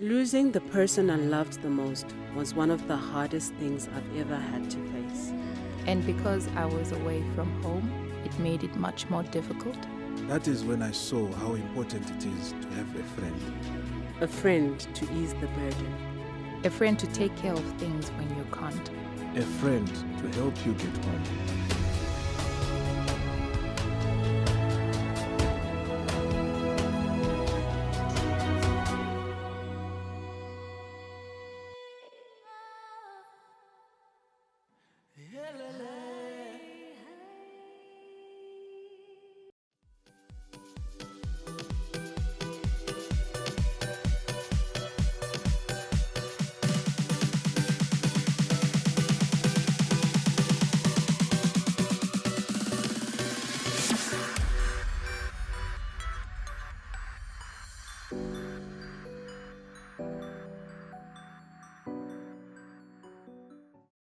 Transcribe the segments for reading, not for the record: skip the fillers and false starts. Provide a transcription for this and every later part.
Losing the person I loved the most was one of the hardest things I've ever had to face. And because I was away from home, it made it much more difficult. That is when I saw how important it is to have a friend. A friend to ease the burden. A friend to take care of things when you can't. A friend to help you get home.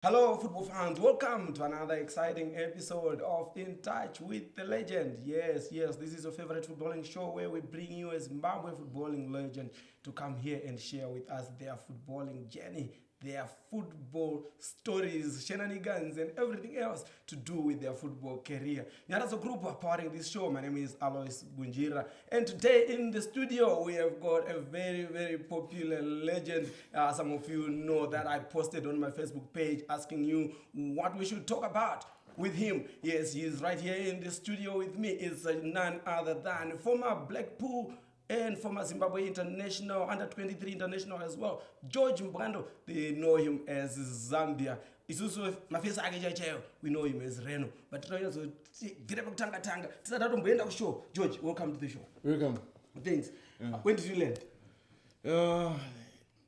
Hello, football fans. Welcome to another exciting episode of In Touch with the Legend. Yes, this is your favorite footballing show where we bring you a Zimbabwe footballing legend to come here and share with us their footballing journey, their football stories, shenanigans, and everything else to do with their football career. As a group powering this show, my name is Alois Bunjira, and today in the studio we have got a very, very popular legend. Some of you know that I posted on my Facebook page asking you what we should talk about with him. Yes, he is right here in the studio with me. It's none other than former Blackpool and former Zimbabwe international, under 23 international as well, George Mbwando. They know him as Zambia. It's also my face. We know him as Reno. But now also get up tanga tanga. Show. George, welcome to the show. Welcome. Thanks. Yeah. When did you land?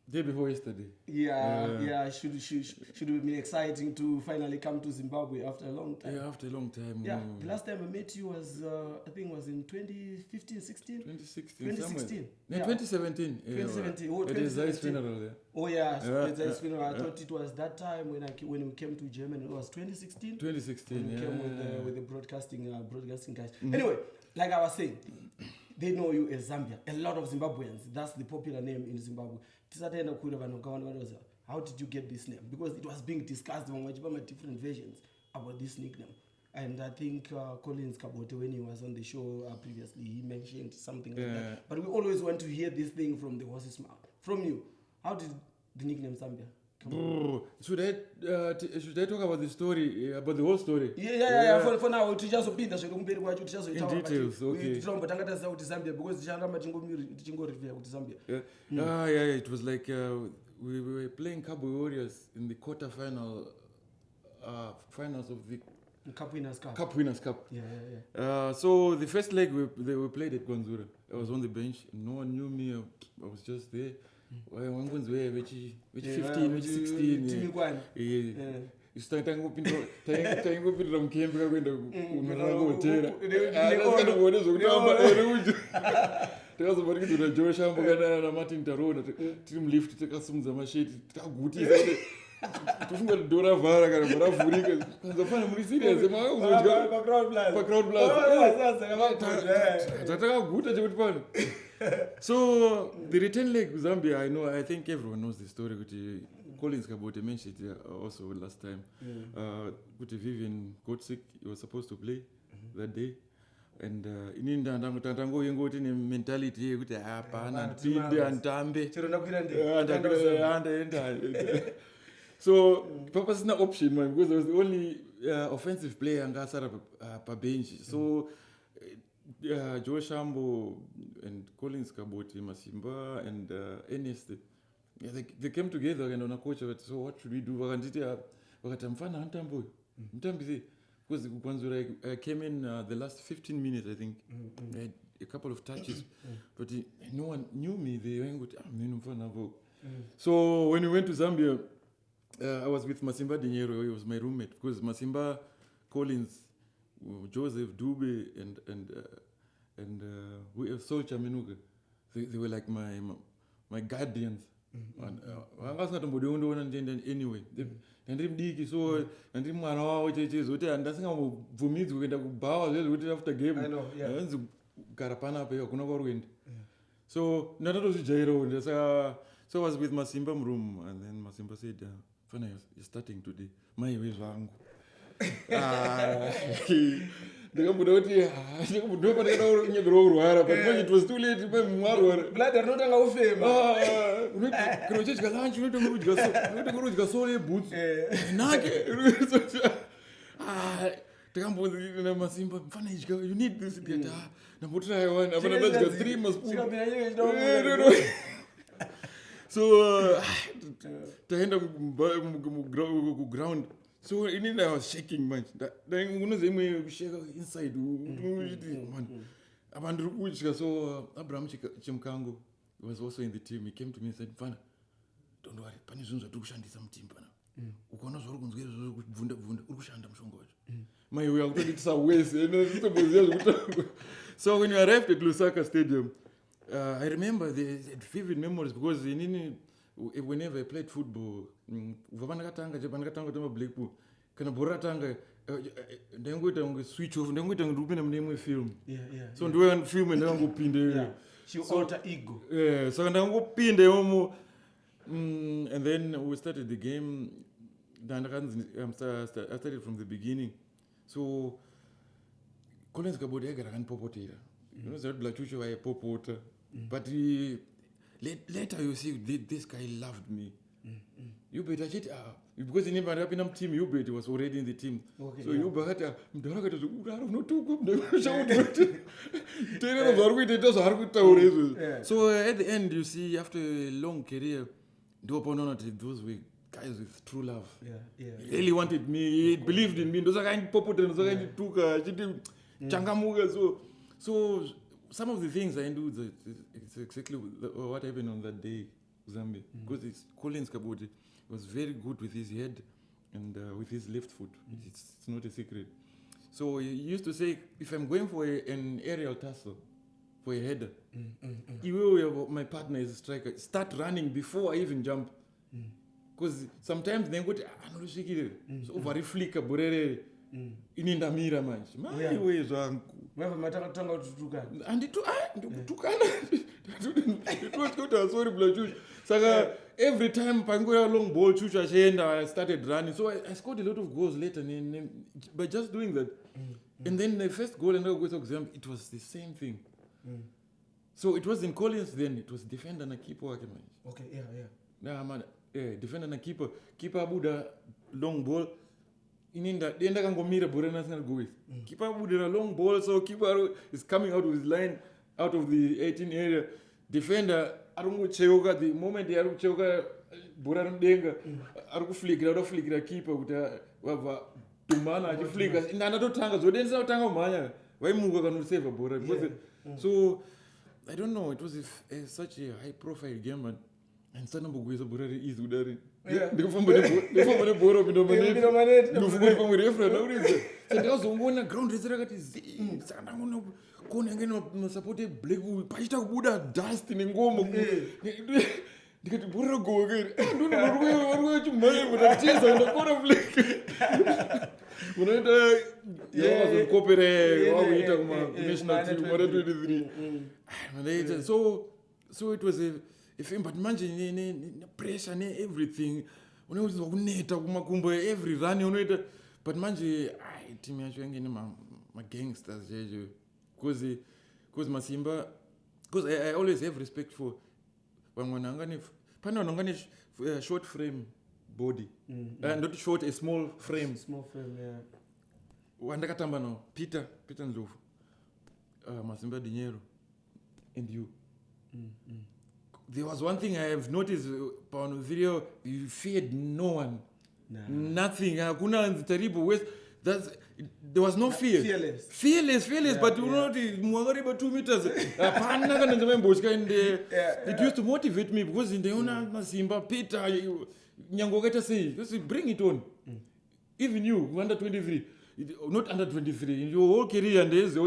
Day before yesterday. Yeah. Should have been exciting to finally come to Zimbabwe after a long time. Yeah, after a long time. Yeah, the last time I met you was, I think, was in 2015, 16? 2016. Yeah. 2017. 2017. Oh, It is 2017. Zai's funeral there. Oh, yeah. Yeah. I thought it was that time when we came to Germany. It was 2016. 2016, When we yeah. came with the broadcasting guys. Anyway, like I was saying, they know you as Zambia. A lot of Zimbabweans. That's the popular name in Zimbabwe. How did you get this name? Because it was being discussed among different versions about this nickname. And I think Collins Kabote, when he was on the show previously, he mentioned something like that. But we always want to hear this thing from the horse's mouth. From you, how did the nickname Zambia come on? Should I talk about the story, about the whole story? Yeah. For now, to just be the In details, okay. Zambia, because Zambia. Yeah. It was like we were playing Cowboy Warriors in the quarter-final, finals of the Cup Winners' Cup. Cup Winners' Cup. Yeah. So the first leg they were played at Gwanzura. I was on the bench. No one knew me. I was just there. Which 15, which 16. Taingopindira mukembe kakuenda kunorara kuhotera akazokana zvokutamba takazobarikidzwa najosh ambokana namartin tarona tiri mulift takasimudza masheti takagutisa tofunga kuti dho ravhara kana maravhurika kanzafana muri serious makakuzodya pacrowd plus tatakaguta chekuti pano. So the return leg with Zambia, I think everyone knows the story. Collins Kabote mentioned it also last time. Vivian got sick. He was supposed to play that day. And in Tantango, you go to the mentality, so Papa is not option, man, because I was the only offensive player and got a bench. So Joe Shambo and Collins Kabote, Masimba and Ernest, they came together and on a coach. So what should we do? Because I came in the last 15 minutes, I think. I had a couple of touches, but no one knew me. They went, So when we went to Zambia, I was with Masimba Dinero. He was my roommate because Masimba, Collins, Joseph Dube, and we have Sol Chaminuga. They were like my guardians. Anyway, ndandiri so ndandiri mwana wawo chechezoti handasingambobvumidzwi kuenda kubhawa zvezvekuti after game hanzi kugara panapa hakuna kwaruenda. So ndatotozvijairawo ndasaka So I was with Masimba room, and then Masimba said, Fana, you're starting today. My way wangu. Ndikamuda kuti ndopane kana nyegororwara but when it was too late mwarwara Bladder notanga ufema. kana uchidya lunch unotongorudya sole eboots nake ndakambonzi naMasimba mfana idya you need this ndikati ndambotry one apana ndadya 3 maspoon so taenda kuground so inini I was shaking manje unoziva imwe kusheka inside man abantu ri kudya so Abraham Chimkango was also in the team. He came to me and said Mfana, don't worry, pane zvinhu zvatiri kushandisa muteam pana ukaona zvauri kunzwira izvozvo kubvunda uri kushanda mushonga wacho maiwe akutoditisa wese nitoboziva zvekutanga. So when you arrived at Lusaka Stadium, I remember the vivid memories because whenever I played football, vandakatanga kutamba Blackpool, kana bhora ratanga ndaingoita kunge switch off, ndaingoita kunge ndikupinda mune imwe film. So ndiwe film ndakangopinda alter ego. Saka ndakangopinda imomo, and then we started the game. I started from the beginning. So Collins Kabodi agara kanipopotera. You know that Blachucho aipopota. But later you see this guy loved me. You bet achiti because he never happened in team. You bet he was already in the team. Okay, so you bet mdarakata uraro unotuka mdashauti. Tena zarkuita zarkuita. So at the end you see after a long career, those were guys with true love. He really wanted me. He believed in me. Those are kind of popotera. Those are kind of tuka. Changamuga. So some of the things I do, it's exactly what happened on that day, Zambia. Because Collins Kabodi was very good with his head and with his left foot. It's not a secret. So he used to say, if I'm going for an aerial tussle, for a header, my partner is a striker, start running before I even jump. Because sometimes they go to so over flicker burere inindamira manje maiwe zvangu matakatanga kutukana andikutukana ndikuti sorry Blachucho. Saka every time pangoya long ball Chucho achienda I started running, so I scored a lot of goals later by just doing that. And then the first goal and exam, it was the same thing. So it was in Collins then, it was defender na keeper wake manje. Okay, man, defender na keeper abuda long ball ininda denda kangomira bora national go with. Keeper abuda long ball, so keeper is coming out of his line, out of the 18 area. Defender arungocheuka, the moment arungocheuka bora ndenga arikuflikira keeper kuti wabva tumana achiflika ndanatotanga zodenza utanga umhanya vaimuka kana save bora. So I don't know, it was such a high profile game and sanambogweza bora ri easy udari ndikufamba nebhora pinda maneti ndofumba pamwe referee naurize sandakazongoona ground rese rakati saka ndangoona kona ngeno support Blackpool pachita kubuda dust nengoma ndikati bhora ragoka ndinoruwe chimhanya mutatiza ndakora Black unoita yakazokopere wakuita kuma national team mara 23 so it was a film, but manje pressure everything unoita kuneta kumakumbo every run unoita, but manje team yacho yange ma gangsters jeje because Masimba, because I always have respect for vamwana ngani pana vanongane short frame body not short, a small frame, wandakatamba no Peter Ndlovu, Masimba Dinheiro and you. There was one thing I have noticed on video, you feared no one. Nothing. Hakuna terrible ways. There was no fear. Fearless, but you know, mwagariba 2 meters. It used to motivate me because in the Masimba, Peter, Nyangogeta say, bring it on. Even you, under 23, not under 23, in your whole career and days,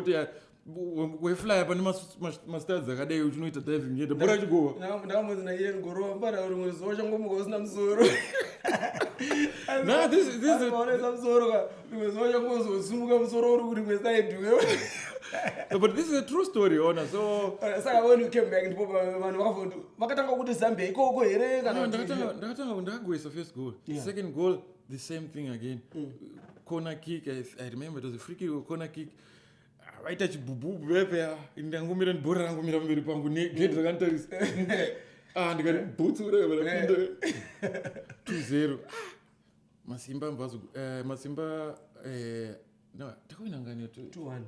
we fly up and masters akadai uchinoita diving yenda bora chigowa ndakamudzi na yeni goro mbara uri mwezocha ngomuka usina musoro this is onesa musoro ka mwezocha ngozosumuka musoro uri kuri kweside wewe But this is a true story, honor. So Saka when you came back ndipo vanhu vakafunda vakatanga kuti Zambia ikoko here kana ndakatanga first goal. Yeah. Second goal, the same thing again. Corner kick, I remember it was a free kick or corner kick. Waita chibubu bepe ndangumira ndibhora rangumira mberi pangu negate rakantarisa. Ndikati boots ureva 2-0. Masimba mbazo Masimba no, takawina ngani 2-1.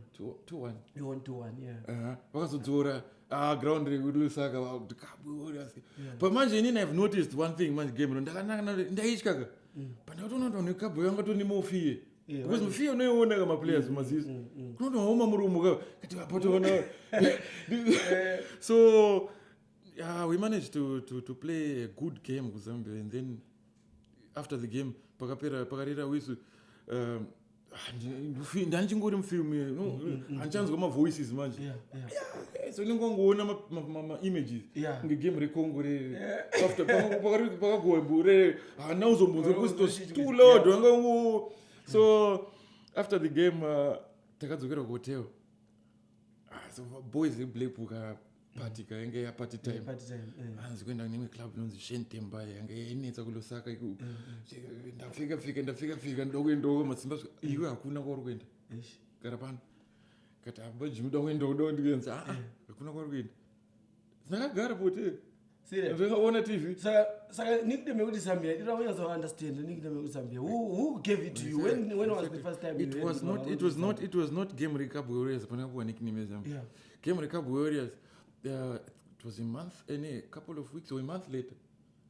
2-1. You won 2-1, yeah. Vakazodzora ground rekulusaka but manje inini I've noticed one thing manje game ndakanaka ndaitya pandatoona nekabho yanga toni mofie because mofie unoiona kama players mazizo kunotohoma murumu kati vapotoona so we managed to play a good game ku Zambia, and then after the game pakarira wisu ndanchingori mufilm hanchanzwa mavoices manje so ndingongoona ma-images ngegame recongo pakagobure hana uzombunza because it was too loud wangango. So after the game takadzokera kuhotel, so boys eblackbook party kaenge ya party time hanzi kwenda nemwe club inonzi Shentemba yange inetsa kulosaka iku ndafika ndokwenda Masimba iwe hakuna kwari kuenda gara pano kati abajimi ndokwenda ndikenza hakuna kwari kuenda ndakagara pote serious ndakaona TV. Saka nickname yekuti Zambia ira uyazo understand nickname yekuti Zambia who gave it to you when was the first time it was not Game Recap Warriors pana kuwa nickname Zambia. Game Recap Warriors, it was a couple of weeks or a month later,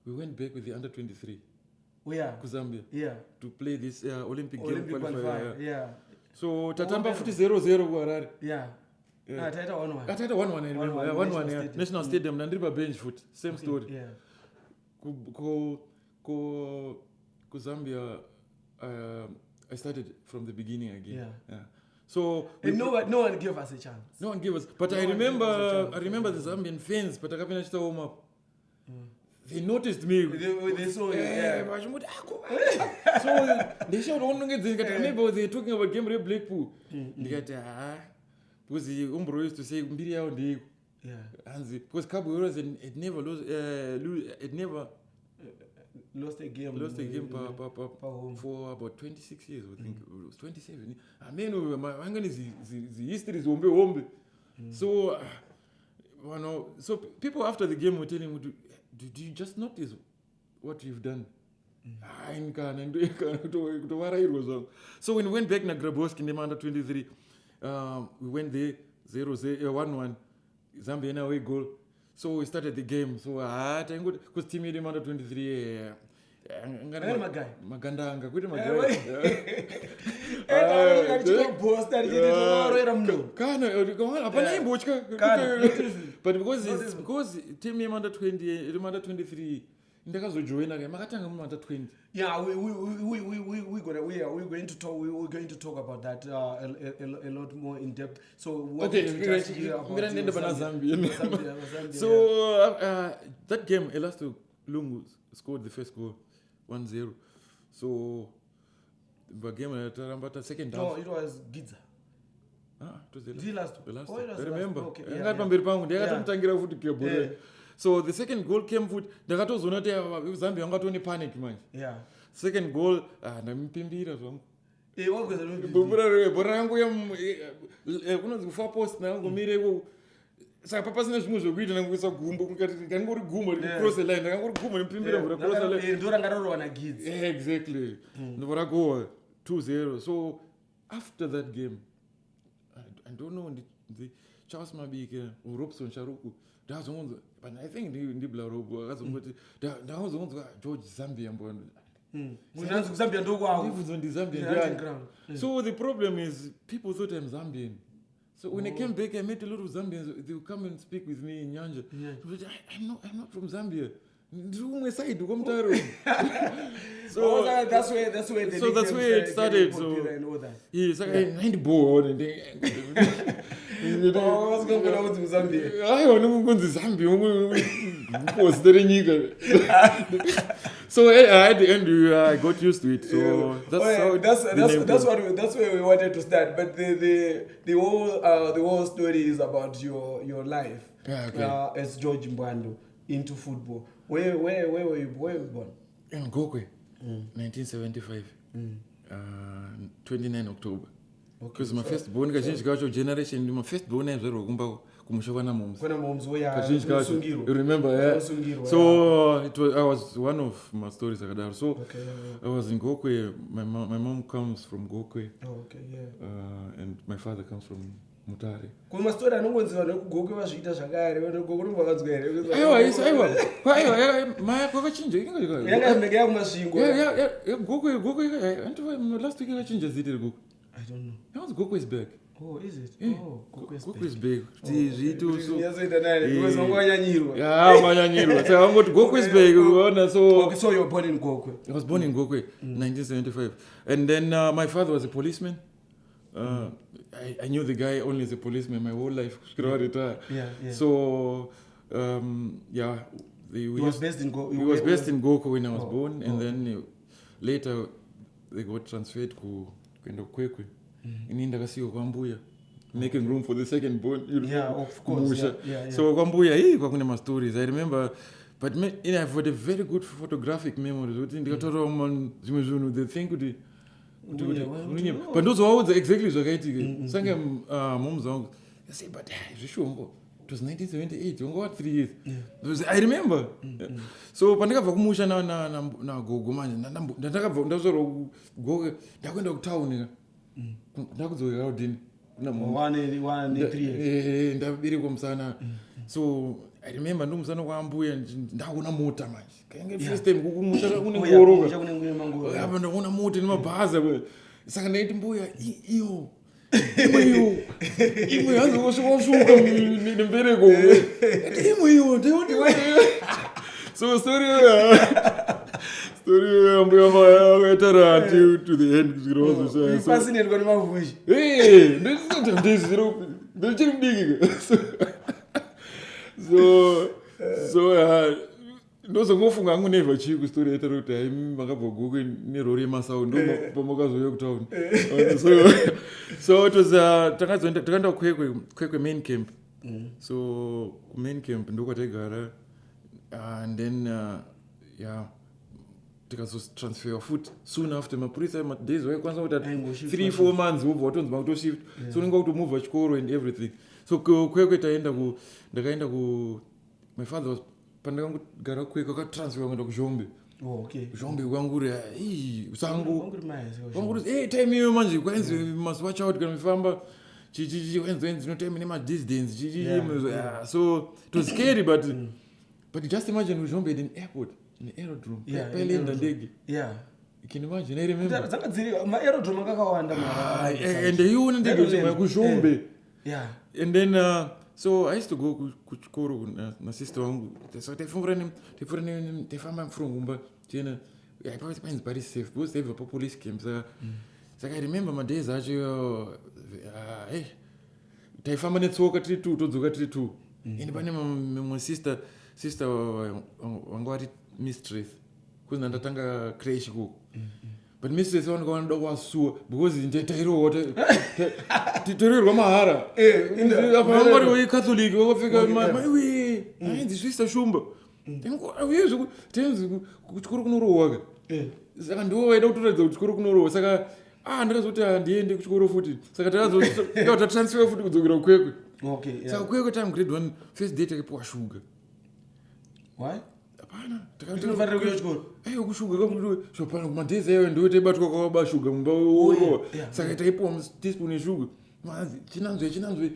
we went back with the under 23. Where? To Zambia. Yeah. To play this Olympic game qualifier. Yeah. So tatamba futi 0-0 ku Harare. Yeah. Ataita 1-1. Ataita 1-1 I remember. 1-1 yeah. National Stadium na ndiripa bench foot. Same story. Yeah. Ku Zambia I started from the beginning again. Yeah. So no one gave us a chance. No one gave us. But I remember the Zambian fans, but akapena chita warm up. They noticed me. They saw you. So they showed on maybe they talking about Game Ray Blackpool. Ndikati because the Umbro used to say mbiri yao ndi. Yeah. Because Cabo Warriors it never lost a game for about 26 years, I think. It was 27. I mean, my history is hombe. So, so people after the game were telling me, did you just notice what you've done? So when we went back to Graboski in the under 23, we went there 1-1, Zambia away goal. So we started the game. So thank God, because team made him under 23. Magandanga, good but because team made under 23, ndakazojoina ke makatanga mu under 20. Yeah, we're going to talk about that a lot more in depth. So what Zambia. So that game Elasto Lungu scored the first goal 1-0. So the game Tarambata second half. No, it was Giza. It was the last. I remember. Okay. So the second goal came with ndakatozona kuti Zambia ngatoni panic manje. Yeah. Second goal ndampimbira zvangu. Wakweza no. Bora yangu ya kunonzi kufa post nangu mireko. Saka papa sina zvimwe zvokuita nanguisa gumbo kungati ngangori gumbo cross the line ngangori gumbo nimpimbira bora cross the line. Ndora ngaroro na Gids. Exactly. Ndora go 2-0. So after that game I don't know the Charles Mabike or Robson Sharuku. But I think ndibla robo akazongoti ndakazongonzwa George Zambia Mbwando. Munanzi Zambia ndokwawo. Ndivunzo ndi Zambia. So the problem is people thought I'm Zambian. So when I came back I met a lot of Zambians. They would come and speak with me in Nyanja. I'm not from Zambia. Ndrumwe side komtaro. So that's where it started. So yes, I bored and what's going on with Zambia? I don't know what's Zambia. So at the end, I got used to it. So that's where we wanted to start. But the whole story is about your life. Yeah, okay. As George Mbwando into football. Where were you born? In Gokwe, 1975, 29 October. Because my first born, generation, my first born is Kumushwana moms. You remember, yeah? So I was one of my stories. So I was in Gokwe. My mom comes from Gokwe. Oh, okay, yeah. And my father comes from Mutare. Kuma story anongonzwa nekugokwe vazviita zvakare vanogokwe vakadzwa here aiwa maya kwakachinja yakanenge yakumasvingo gokwe last week yakachinja zita regokwe I don't know. That was Gokwe's bag. Oh, is it? Yeah. Oh, Gokwe's bag. So I'm going to Gokwe's bag. So you were born in Gokwe? I was born in Gokwe, 1975. And then my father was a policeman. I knew the guy only as a policeman my whole life. Yeah. So, he was based in Gokwe? He was based in Gokwe when I was born. And then later they got transferred to Kwekwe. In Indagasiyo Kwambuya, making room for the second born. Yeah, of course. Yeah. So Kwambuya, kwakune my stories. I remember, but I've got a very good photographic memory. They think but those were exactly so Sange moms I say, but it was 1978. You got 3 years. I remember. So pandakabva kumusha na gogo manje go ndakwenda kutown ndakudzokera kudini ndabereka musana. So I remember ndomusana kwambuya ndaona mota manje kange first time kukumusha kune ngoroka apa ndaona mota nemabhaza saka ndaiti mbuya iyo imwe yazoshuka nembereko imweyo ndiyo so story mbuya maya to the end fascinated kwa mavushi ndichiri mudiki so ndozongofunga hangu nevha chii kustori yaitara kuti hai makabva gokwe nerori yemasau ndo pamakazouya kutauni so it was takaenda kwekwe main camp. So main camp ndokwataigara and then tikazotransfer foot soon after mapurisa days waikwanisa kuita 3-4 months wobva watonzi makutoshift so unenge kutomuvha chikoro and everything. So kwekwe ndakaenda my father was pandakangogara kwekwe akatransfer kuenda kuzhombe. Zhombe kwanguri usangu kwanguri time iyo manje kwenzi must watch out kana mfamba wenzi no time nema distance so it was scary but just imagine Zhombe in airport in aerodrome pelenda ndege you can imagine. I remember ma aerodrome akawanda mara and you ndege kuzhombe and then so I used to go kuchikoro na sister wangu so tefamba mfurungumba tena it's very safe because they have a police camp. So I remember my days acho taifamba netsoka tiri 2 todzoka tiri 2 and pane my sister wangu vari mistress kuzi ndatanga crash kuko but mistress wanoda wasuwa because tairohwa mahara apa vangu vari wecatholic vakapfeka maiwe ainzi sister shumba tenzi kuchikoro kunorohwaka saka ndiwo vaida kutoratidza kuti chikoro kunorohwa saka ndakazoti handiende kuchikoro futi saka takazotatransfer futi kudzokera kukwekwe. Saka kwekwe time grade 1 first day takapiwa shuga. Why? Hapana, takafanira kuya chikoro. Kushuga kamuti shopana kumadhezi ayo ndiwo taibatwa kwaba shuga mumba worohwa. Saka taipiwa teaspoon yeshuga. Mazi chinanzwe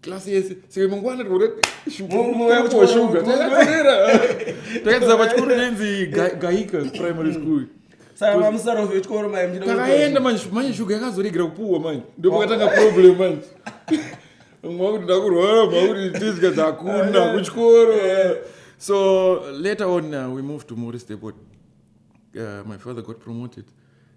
klasi yese saka mangwana tikuti shuga takadzira pachikoro chinzi gaika primary school. Saka mamusaro vechikoro mai mchida takaenda manje shuga yakazoregera kupuwa manje ndopakatanga problem manje mwakuti ndakurwara mwakuti tizika dzakuna kuchikoro. So later on we moved to Morris Depot. My father got promoted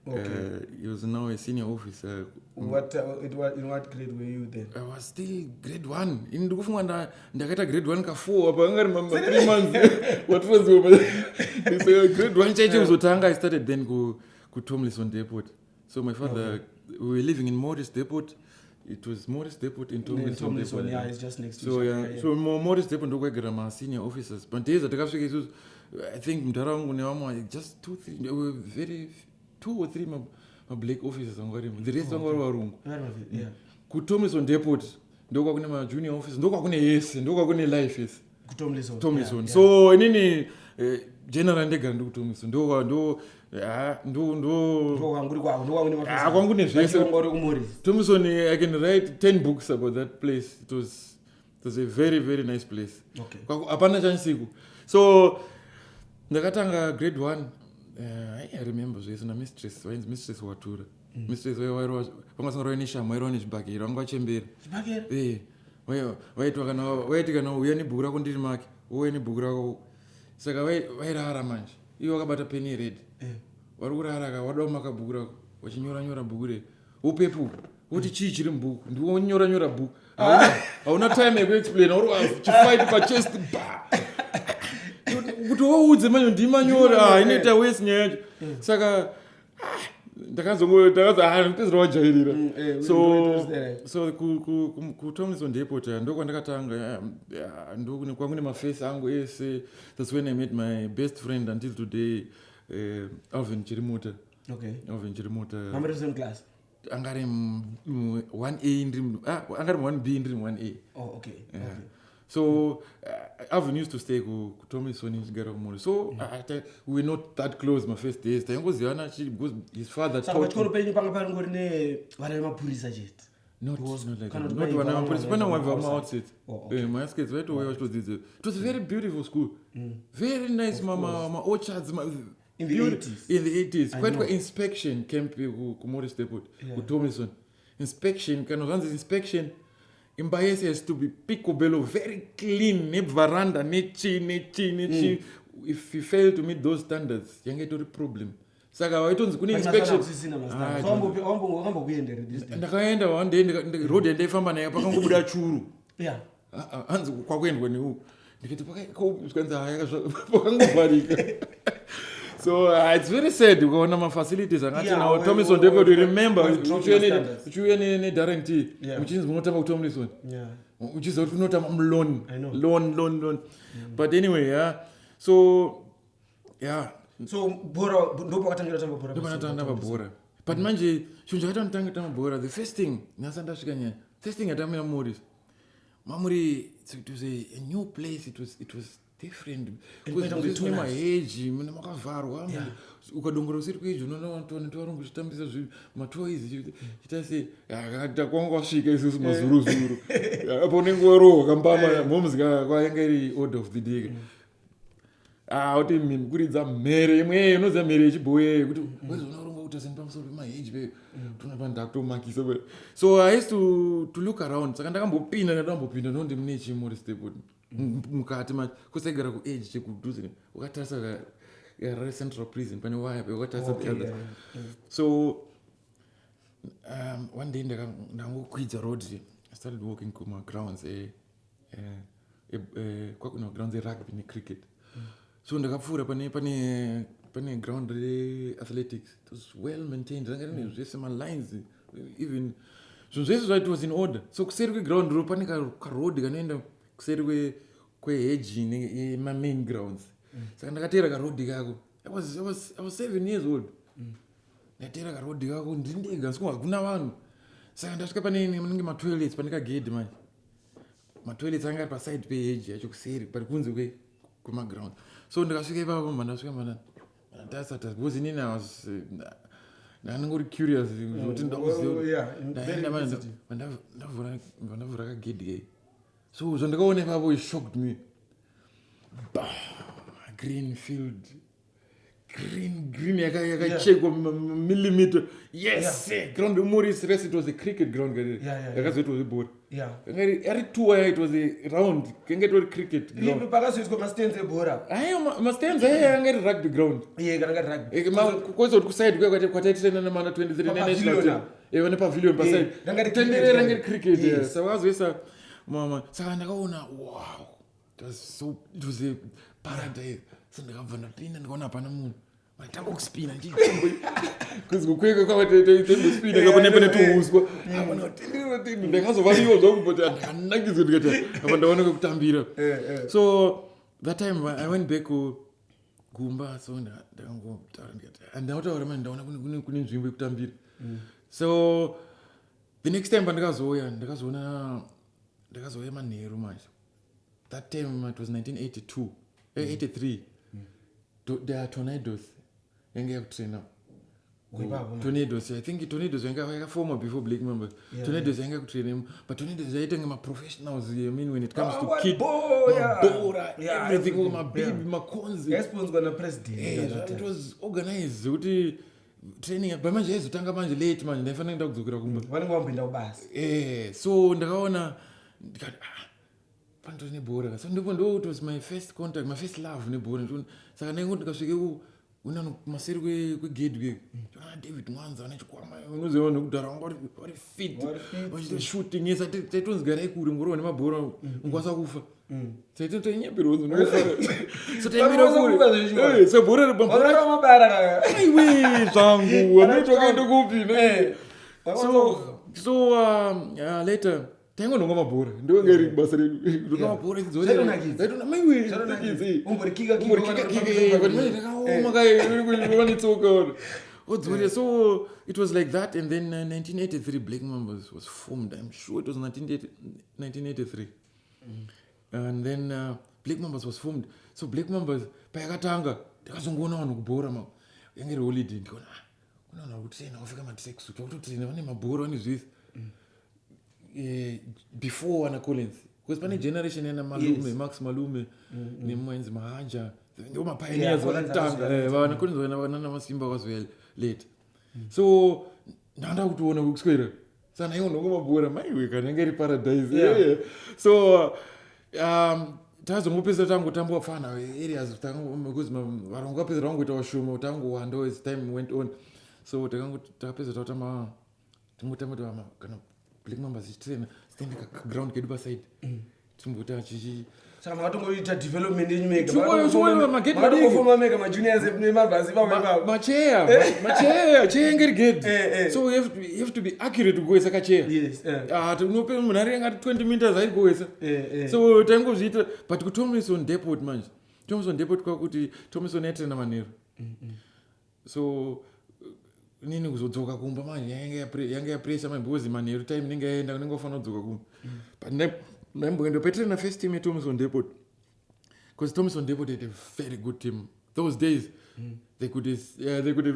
Okay. He was now a senior officer. In what grade were you then? I was still grade 1. Ndikufunga ndakaita grade 1 ka4 apa angari 3 months. What was so grade 1 chaicho kuzotanga. I started then ku Tomlinson Depot. So my father, we were living in Morris Depot. It was Morris Depot in Tomlinson Depot. Yeah, it's just next to So each yeah, other. so Morris Depot ndokwegera ma senior officers. But days atakafika isu, I think mtarangu ni wama just 2 or 3 ma black officers angari. The rest angari warungu. Yeah. Ku Tomlinson Depot ndokwa kune ma junior officers, ndokwa kune yes, ndokwa kune life yes. Ku Tomlinson. Tomlinson. Yeah. So nini general ndega ndo Tomlinson. Ndo kwangu ne zvese. Tomlinson, I can write 10 books about that place. It was a very, very nice place. Okay. Apana chansiku. So ndakatanga grade 1. I remember zvese na mistress watura. Mistress wangasangora neshamwa iro nechibhakera wanga chembera. Chibhakera? Waiti kana uya nebhuku rako ndiri make. Uya nebhuku rako. Saka wairara manje. Iwe wakabata peni red. Wari kurara wadawo makabhuku rako. Wachinyora bhuku re. Upepu. Woti chii chiri mubhuku. Ndiwonyora bhuku. Hauna time yekuexplain. Wari chifight pachest. Kuti woudze manje ndimanyora. Inoita wese nyaya yacho. Saka ndakazopedzera wajairira. So ku Tomlinson Depot ndokwandakatanga. Kwangu nemaface angu ese. That's when I met my best friend until today, Alvin Chirimota. Okay. Alvin Chirimota. How many in class? Angari 1A angari 1B ndiri 1A. Oh, okay. Yeah. Okay. So Alvin used to stay ku Tomlinson in Chigara Kumuri. So we were not that close my first days. Tangoziyana because his father taught me. Not like that. Not when I'm when I'm outside. My kids went to where I was. It was a very beautiful school. Very nice, mama orchards. In the 80s. In the 80s. Quite inspection camp ku Morris Depot, ku Tomlinson. Inspection, kind of inspection. Imbayes has to be picobello, very clean, ne veranda, ne chi. If you fail to meet those standards, you get a problem. Saka waitonzi kune inspection. Ndakaenda one day road ndaifamba nayo pakangobuda churu. Yeah. Hanzi kwakuendwa newu. Ndikati pakakaukanza haya pakangobharika. So it's very sad ukaona ma facilities angati now Tomlinson Depot to remember uchiuya ne guarantee uchinzi munotamba ku Tomlinson. Yeah. Uchiza kuti unotamba loan. But anyway, yeah. So yeah. So bora ndopo katangira tamba bora. Ndopo natamba bora. But manje shunja kata tamba bora. The first thing nasanda shikanya. First thing atamira Morris. Mamuri, it was a new place. It was different. Because to my age, makavarwa. Ukadongora usiri kwejo unoona vantu vanotwara kuchitambisa matoys. Chitase kwanga svika isusu mazuruzuru. Apo unenge warohwa kambama moms kwainge iri order of the day. Uti mikuridza mhere imwe inoziva mhere yechibhoye kuti wezonaronga kuti asini pamusoro pemaheji pe tunapa ndakutomakisa. So I used to look around. Saka ndakambopinda ndondi mune Morris Depot mukati macho kusaigara kuage chekudhuze ukatarisa Rare Central Prison pane waya pe ukatarisa the others. So one day ndangokwidza road. I started walking kuma grounds kwakuna grounds rugby ne cricket. So ndakapfuura pane ground athletics. It was well maintained. Zvese ma lines even so zvese it was in order. So kuseri kwe ground ro pane ka road kanoenda kuseri kwe hedge ne ma main grounds. Saka ndakatera ka road kako. I was 7 years old. Ndakatera ka road kako ndindega sikwa kuna vanhu. Saka ndasvika pane ma toilets pane ka gate manje. Ma toilets anga pa side pe hedge yacho kuseri pari kunze kuma ground. So ndakasvika ipapo mandasvika mana that's because inini I was ndangori curious kuti ndavhura kagedhi. So zvandakaona ipapo it shocked me. Green field, green yakachekwa millimeter. Yes, ground Morris rest it was a cricket ground. Yakazi it was a board. Yeah. Every 2 wire it was a round. Can get all cricket ground. Lipi pakaso it's got stands a bora. Must stand there and get rugby ground. Yeah, gonna rugby. Because of kuside kwa taiti na mana 23 national team. Even pavilion paside. Rangere cricket. Yeah. So was wesa mama. Saka ndakaona wow. It was a paradise. So ndakabva pinda ndikaona pana munhu. Matanga kuspina ndichimbo. Kuzi kukweka kwa taiti spina kapane pane tuhuswa. Apana tindi ndakazova iwo zvokuti ndakanakizwe ndikati apa ndaona kutambira. So that time I went back kumba so ndakangotaura ndikati andautaura manje ndaona kune nzvimbo yekutambira. So the next time ndakazoona manheru manje. That time it was 1982, 83. There are tornadoes. Yanga yakutrain up. Tornadoes. I think tornadoes yanga former before Black Mamba. Tornadoes yanga kutrain him, but tornadoes yaitanga ma professionals. I mean when it comes to kid, everything, all my baby, my cons. Response gonna press D. It was organized. Uti training but manje ezotanga manje late manje ndafanele ndakuzokera kumba. Wani ngombinda ubasi. So ndakaona Panto nebhora. So it was my first contact, my first love nebhora. Saka ndaingoti ndikasvike unano maseri kwegate David Mwanza anachikwama unoziva nokudhara wanga wari fit wachita shooting yesa taitonzi garai kure ngorova nemabhora ungwasa kufa taitonyepirwozo nokufara so taimira kure so bhora rebambora aiwe zvangu anoitokaenda kupi so later taingononga mabhora ndongeri basa redu mabhora so it was like that, and then 1983 Black Mambas was formed. I'm sure it was 1983 and then Black Mambas was formed. So Black Mambas payakatanga ndakazongoona vanhu kubhora yange holiday ndikaona kuna vanhu varikutraina vafika matracksuit vakutotraina vane mabhora vane zvese before Anna Collins, because pane generation yana Malume, Max Malume, nemwenzi Mahanja, ndio mapioneers vakatanga Anna Collins vana masimba was well late. So ndanda kutoona kuswera sana iwo nokumabhora maiwe kana ngeri paradise. So tazongopesa tangu tambo afana areas tangu because varonga pesa rangoita washuma tangu wando as time went on. So takapesa tatama tungotama kana Black Mambas ichitraina stand ground kedu paside timbota chichi saka makatongoita development yenyu mega makofoma mega majuniors nemabhazi macheya ngeri gate. So you have to be accurate kugoesa kacheya. Unope munhu ari ngati 20 meters ari kugoesa. So tangozviita but kuTomlinson depot manje Tomlinson depot kwakuti Tomlinson yatraina manheru. So nini kuzodzoka kumba manje yanga yapressure manje because manheru time ninge yaenda ningofanira kudzoka kumba but Mbwando petrena first team Tomlinson depot because Tomlinson depot had a very good team those days. They could have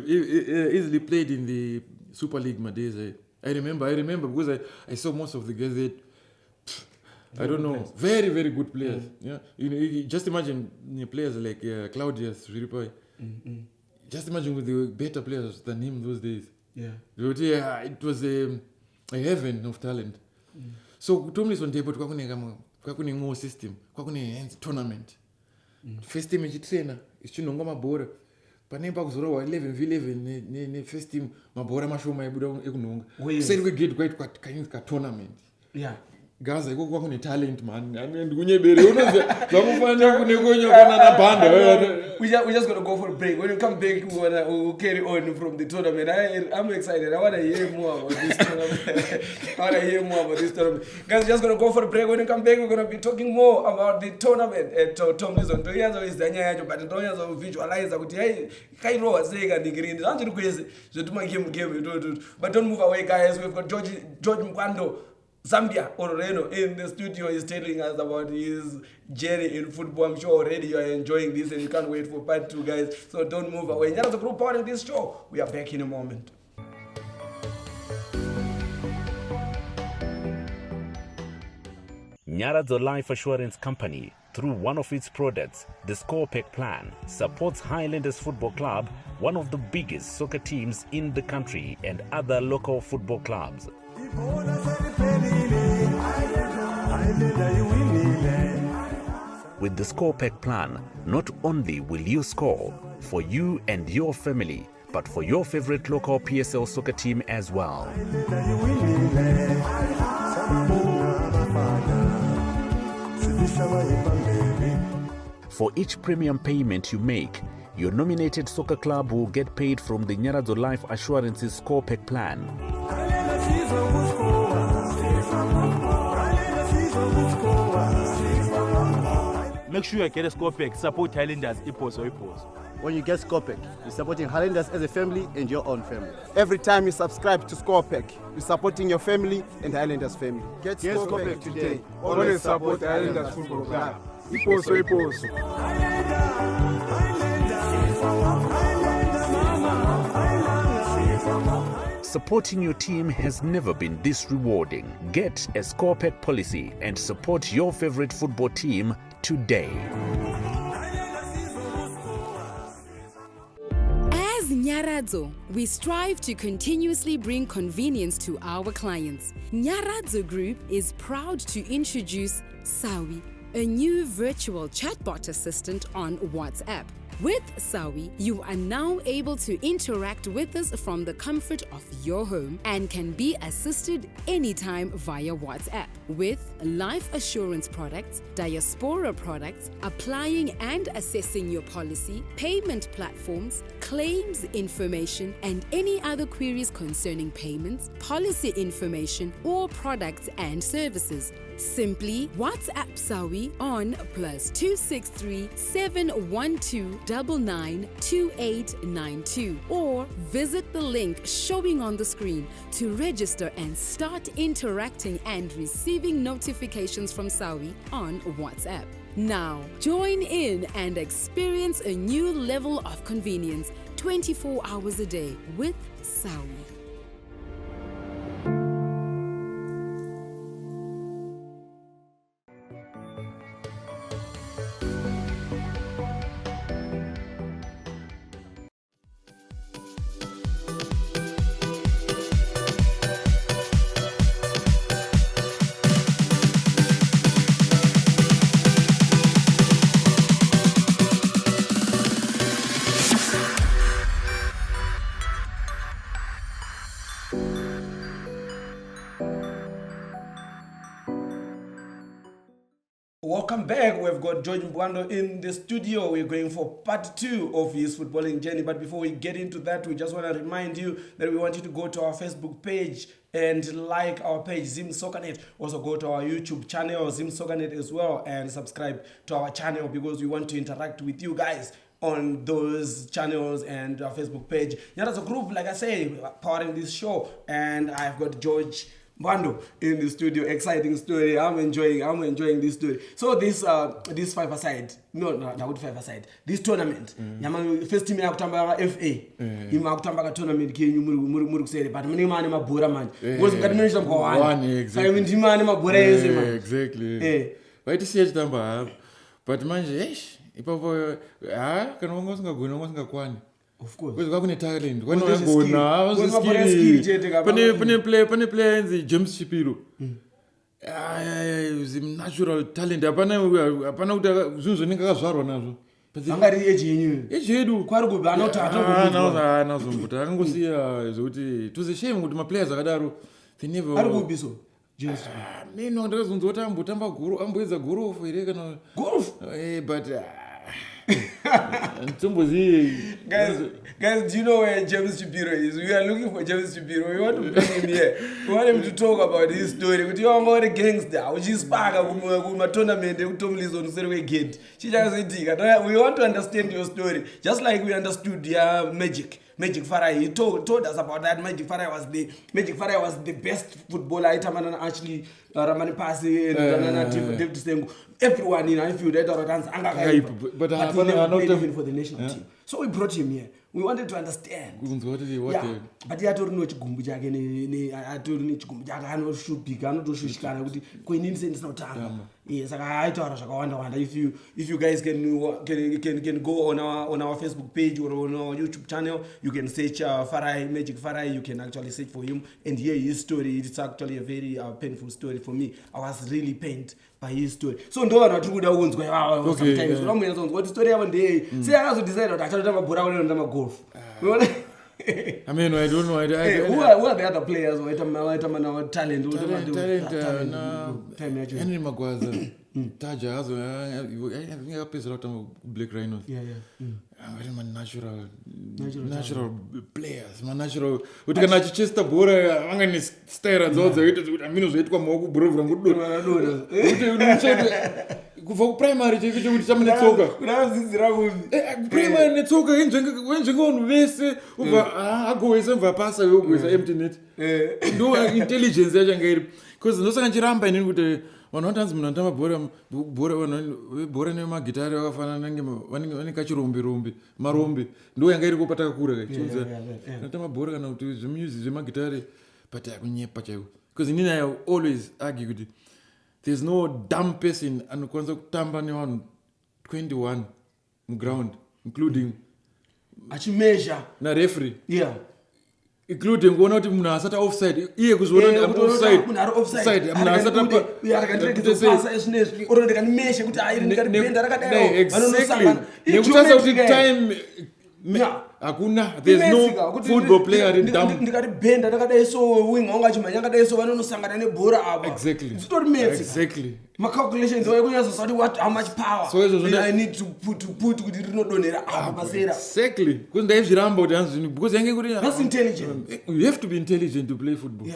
easily played in the Super League my days. I remember because I saw most of the guys that I don't know, very very good players. You just imagine players like Claudius Riripai. Just imagine with the better players than him those days. It was a heaven of talent. So Tomlinson depot kwakune more system, kwakune tournament. First team ichitraina ichinonga mabhora pane pakuzorowa 11v11 ne first team mabhora mashoma ebuda ekunonga kuseri kwegate kwaita ka tournament. Gaza iko kwakune talent man ndikunyebere unoziva zvakufanira kunekonyoka nabhanda. We just gonna go for a break. When you come back, we'll carry on from the tournament. I'm excited. I want to hear more about this tournament. Guys, just gonna go for a break. When you come back, we're gonna be talking more about the tournament at Tomlinson. Toyazo is Danya, but Toyazo visualize that hey, Cairo was saying and the green. Don't you crazy? So to my game. But don't move away, guys. We've got George Mbwando, Zambia Oreno in the studio is telling us about his journey in football. I'm sure already you are enjoying this and you can't wait for part 2, guys. So don't move away. That's the group part of this show. We are back in a moment. Nyaradzo Life Assurance Company through one of its products, the Score Pack Plan, supports Highlanders Football Club, one of the biggest soccer teams in the country, and other local football clubs. With the Score Pack Plan, not only will you score for you and your family, but for your favorite local PSL soccer team as well. For each premium payment you make, your nominated soccer club will get paid from the Nyaradzo Life Assurance's Score Pack Plan. Make sure you get a Score Pack. Support Highlanders, Ipos or Ipos. When you get Score Pack, you're supporting Highlanders as a family and your own family. Every time you subscribe to Score Pack, you're supporting your family and Highlanders family. Get Score Pack today. Always support Highlanders Football Club. Iposo, Iposo. Supporting your team has never been this rewarding. Get a Score Pack policy and support your favorite football team today. As Nyaradzo, we strive to continuously bring convenience to our clients. Nyaradzo Group is proud to introduce Sawi, a new virtual chatbot assistant on WhatsApp. With Sawi, you are now able to interact with us from the comfort of your home and can be assisted anytime via WhatsApp. With life assurance products, diaspora products, applying and assessing your policy, payment platforms, claims information, and any other queries concerning payments, policy information, or products and services. Simply WhatsApp Sawi on +263 712 992892 or visit the link showing on the screen to register and start interacting and receiving notifications from Sawi on WhatsApp. Now, join in and experience a new level of convenience 24 hours a day with Sawi. Welcome back. We've got George Mbwando in the studio. We're going for part 2 of his footballing journey. But before we get into that, we just want to remind you that we want you to go to our Facebook page and like our page, Zim SoccerNet. Also go to our YouTube channel, Zim SoccerNet as well, and subscribe to our channel because we want to interact with you guys on those channels and our Facebook page. There's a group, like I say, powering this show, and I've got George Mbwando in the studio. Exciting story. I'm enjoying this story. So this 5-a-side, not 5-a-side. This tournament. First team yakutamba FA. Imakutamba tournament kenyu muri kusere but mani mani mabhora manje. Because ukatimenisha mkwani. Exactly. Sai ndimani mabhora yese manje. Exactly. Waiti siya chitamba but manje ipapo kana wangosingagona wangosingakwani. Of course. Because kune talent. When pane player in the James Shapiro. Natural talent. Apana kuti zvinhu nikakazvarwa nazvo. Angari age yenyu. Age yedu. Kwari kuba anota anozombuta akangosiya zvokuti to the shame kuti ma players akadaro they never ari kubiso. Just mino ndakazonzwa kuti ambotamba guru amboedza golf ere kana golf. But Guys, do you know where James Shapiro is? We are looking for James Shapiro. We want to bring him here. We want him to talk about his story. But you are more a gangster. Which is back at tournament. We want to understand your story. Just like we understood Magic Farai. He told us about that. Magic Farai was the best footballer. Actually, Ramani Pasi and David Sengu. Everyone in Anfield, but he never played even for the national team. So we brought him here. We wanted to understand. Yeah. But he atori nechigumbu chake atori nechigumbu chake anoshupika anotoshushikana kuti kwenini sendisina kutamba. Yes, saka aitaura zvakawanda. If you guys can go on our Facebook page or on our YouTube channel, you can search Farai, Magic Farai. You can actually search for him and hear his story. It's actually a very painful story for me. I was really pained by his story. So ndo vanhu vatiri kuda kunzwa sometimes vamwe vanozonzwa kuti story yavo ndei. Sei akazodecide kuti achatoita mabhora unoenda magolf. I mean, I don't know. Who are the other players? Talent. Henry Magwaza, Taja, I Black Rhinos. Yeah. Natural players, natural. We can actually chase the bora. I'm going to stare at those. I mean, it's come over. For primary, you can do something. Primary, it's okay. When you go on this, I go over pass with empty net. Do intelligence, because no one can in with the wanotanzi munhu bhora nemagitari akafanana vanenge rumbi marombi ndo yanga iri kupata kakura chiudza natamba bhora kana kuti zvemusic zvemagitari but akunyepa chaiwo because inini I always argue kuti there's no dumb person anokwanisa kutamba nevanhu 21 muground including achimeasure nareferee including kuona kuti munhu asati offside iye kuzoona kuti offside munhu asati yakandipasa ezvinezvi oro ndikanimeshe kuti airi ndikaribenda rakadai vanonosangana nekutasa kuti time hakuna there's no football player in dumb ndikaribenda ndakadai so wing wanga chimanya akadai so vanonosangana nebhora apa exactly my calculations were kunyazosati what how much power so I need to put kuti rinodonhera apa pasera exactly because ndaizviramba kuti hanzi because yange kuti that's intelligent. You have to be intelligent to play football.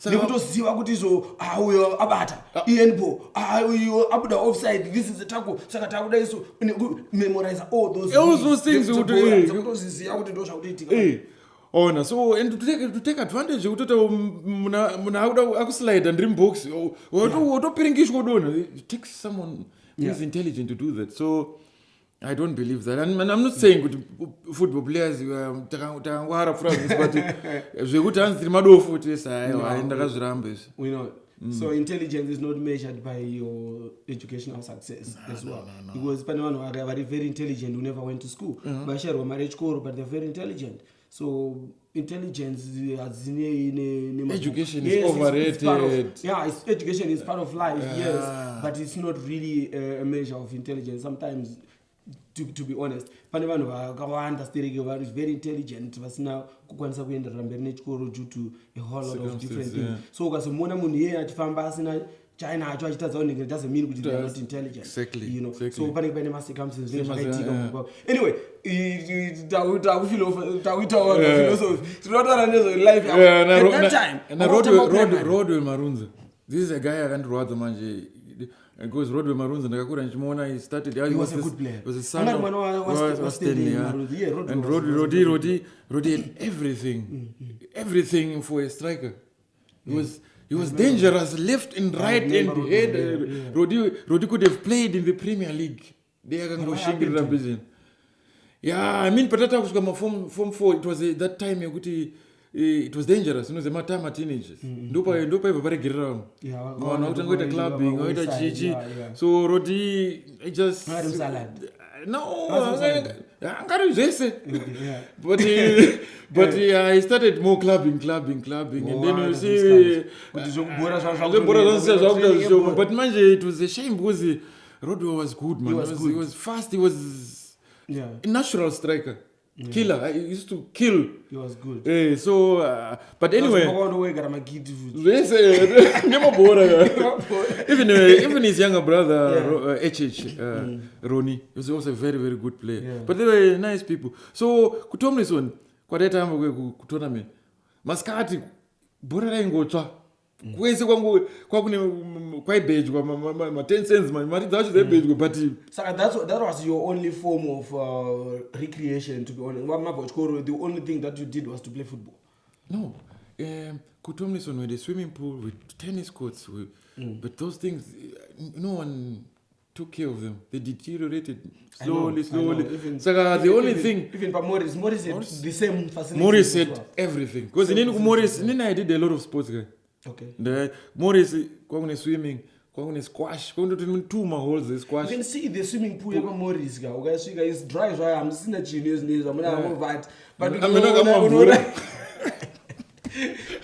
Nekutoziva kuti zo uyo abata ienbo uyo abuda offside this is a tackle saka takuda iso memorize all those things kutoziziva kuti ndo zvakutoitika ona so and to take advantage kuti muna akuslide and dream box wotopiringishwa kudona it takes someone who is intelligent to do that. So I don't believe that, and I'm not saying good football players takangwara France, but zvekuti hanzi madofu kuti ndakazviramba izvi. We know. So intelligence is not measured by your educational success as well. Because pane vanhu vari very intelligent who never went to school. Vasharwa mari echikoro, but they're very intelligent. So intelligence education is overrated. Education is part of life, yes, but it's not really a measure of intelligence. Sometimes, to be honest, pane vanhu vakawanda stereke vari very intelligent vasina kukwanisa kuenderera mberi nechikoro due to a whole lot of different things. So ukazomuona munhu iye achifamba asina chainacho achitadza kuti it doesn't mean kuti they are not intelligent. Exactly. You know. Exactly. So pane circumstances zvakaitika. Anyway, takuitawo philosophy tinotaura nezve life at that time. Rodwell Marunza, this is a guy akandirwadza manje because Rodwell Marunza ndakakura ndichimuona he started he was a good player. He was a son of Stanley, and Roddy had everything for a striker. He was dangerous left and right and head. Roddy could have played in the Premier League. They are going to shake it up. Yeah, I mean, patata kusukama form 4, it was that time it was dangerous, you know, the time of teenagers. Ndopa iva pare girira. Mwana utangoita clubbing, oita chichi. So Roddy, I just no, angari zvese. But I started more clubbing, and then you see but manje it was a shame because Roddy was good, man. He was fast, he was a natural striker. Killer. He used to kill. He was good. So, but anyway. Even his younger brother, Ronnie, he was also a very, very good player. Yeah. But they were nice people. So, Kutomlison, kwa that time we go tournament. Maskati, bora ingotwa. Kwese kwangu kwa beige kwa 10 cents man mari zacho ze beige but that was your only form of recreation, to be honest. The only thing that you did was to play football. No, Kutomlison with a swimming pool with tennis courts but those things no one took care of them. They deteriorated slowly. Even, Saka, the only thing... Even for Morris had the same facilities. Morris had everything. Because in Morris, I did a lot of sports. Okay. Morris, kwakune swimming, kwakune squash, kwakune 2 holes the squash. You can see the swimming pool of Morris. Guys, you guys drive. I'm seeing a genius. I'm not but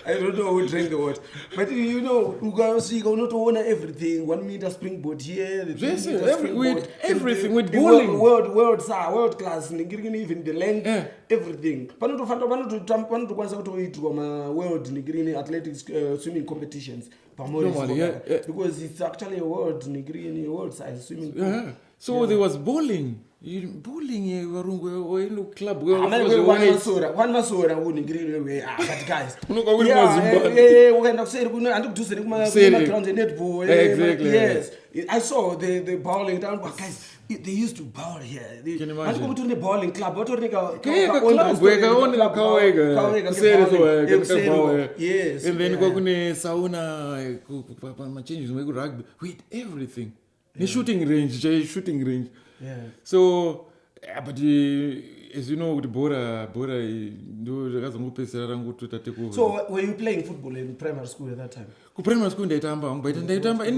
I don't know who drank the water. But you know, you guys not own everything. 1 meter springboard here. Everything with bowling. World class. Even the length, everything. World athletics swimming competitions. Because it's actually a world size swimming pool. Yeah. So there was bowling. Bowling warungu club one masora uningirire we but guys ukaenda kuseri andikudusere kuma ground netball. Yes, I saw the bowling down guys. They used to bowl here. Andikuti une bowling club watonika yes, and then kwakune sauna changes we rugby with everything. The shooting range. Yeah. So, but as you know, the Bora, so were you playing football in primary school at that time? Primary school, in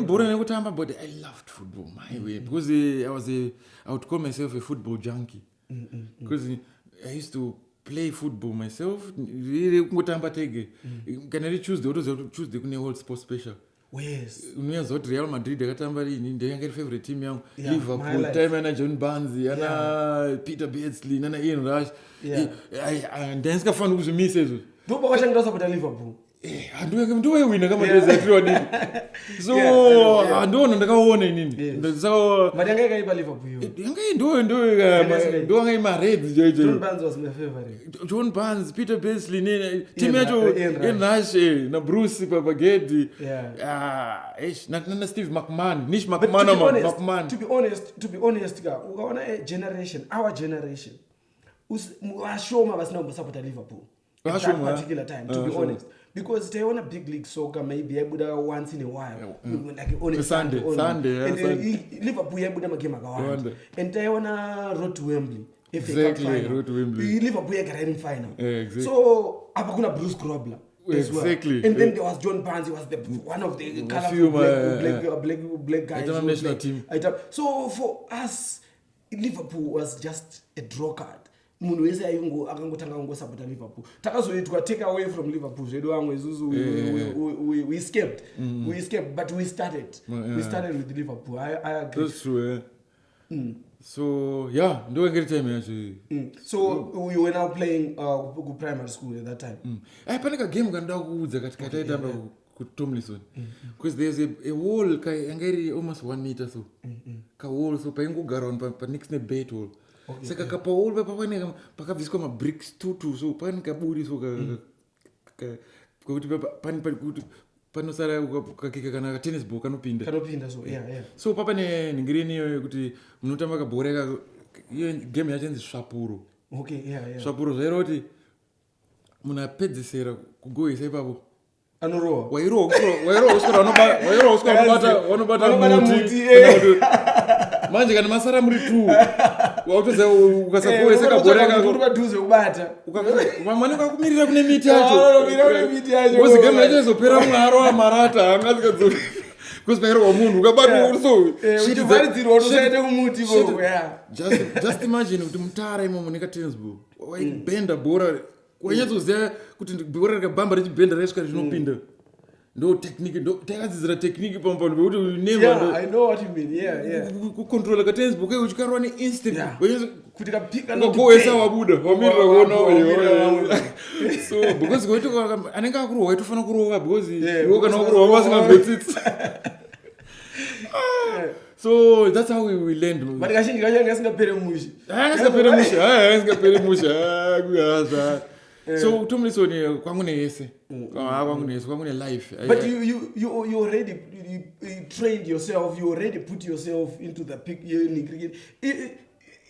Bora, but I loved football my way because I would call myself a football junkie because I used to play football myself. Can I choose the whole sports special? Yes. Real Madrid yakatamba rini favorite team yangu Liverpool time ana John Barnes ana Peter Beardsley ana Ian Rush ndenska fana ukuzimisa ezo ndoba kwashanga support Liverpool ndowe wina kama ndeza triwa nini so ndona ndakaona nini so madanga ikaipa Liverpool ndo ngaima Reds jojo John Barnes was my favorite. John Barnes, Peter Beardsley team yacho Ian Rush na Bruce Papagedi na Steve McMahon McMahon. To be honest ga ukaona our generation washoma basina support Liverpool at that particular time, to be honest, because they want a big league soccer maybe abuda once in a while like on Sunday and Liverpool abuda magame akawanda and they want road to Wembley. Exactly, road to Wembley. Liverpool got in final. Exactly. So apakuna Bruce Grobler. Exactly. Well. And then there was John Barnes. He was one of the colorful black guys. National team. So for us, Liverpool was just a draw card. Munhu wese ayungu akangotanga kungosupport Liverpool. Takazoitwa take away from Liverpool. We escaped. We escaped, but we started. We started with Liverpool. I agree. That's true. So yeah, do I get time actually? So you were now playing primary school at that time. I panic a game ganda kuudza katika tamba ku Tomlinson. Because there's a wall angari almost 1 meter so. Ka wall so pa ingogara on pa next ne bet wall. Saka ka pa wall pa pane pakaviswa ma bricks tutu so pan ka buri so ka kuti pan panosara ukakika kana tennis ball kanopinda so yeah. So papa ningirini kuti munotamba kabhora iyo game yachenzi svapuro. Okay, yeah. Svapuro zvairoti munhu apedzisira kugoisa ipapo anorowa wairowa uswera wanobata muti manje kana masara muri 2 wautoza ukasagoisa kabhora uri padhuze kubata vamwani kakumirira kune miti yacho kozi game yacho izopera mwaro amarata hangasikadzoki because pairowa munhu ukabata uriso just imagine kuti mutara imomo nekatennis ball waibhenda bhora wanyatsoziva kuti bhora rakabhamba richibhenda raisvika rinopinda ndo technique takadzidzira technique pamupano pekuti I know what you mean. Yeah. Kucontrola ka tennis ball uchikarwa ne instant kuti kapika nogoesa wabuda wamirira kuona so because goito anenge akurowa waitofana kurowa because iwo kana wakurowa wasingabetsitsi. So that's how we learned. But kazhinji kacho ngasingapere mushi. Ngasingapere mushi. Kuyaza. So Tomlinson kwangune yese. Kwangune life. But you already you trained yourself. You already put yourself into the peak.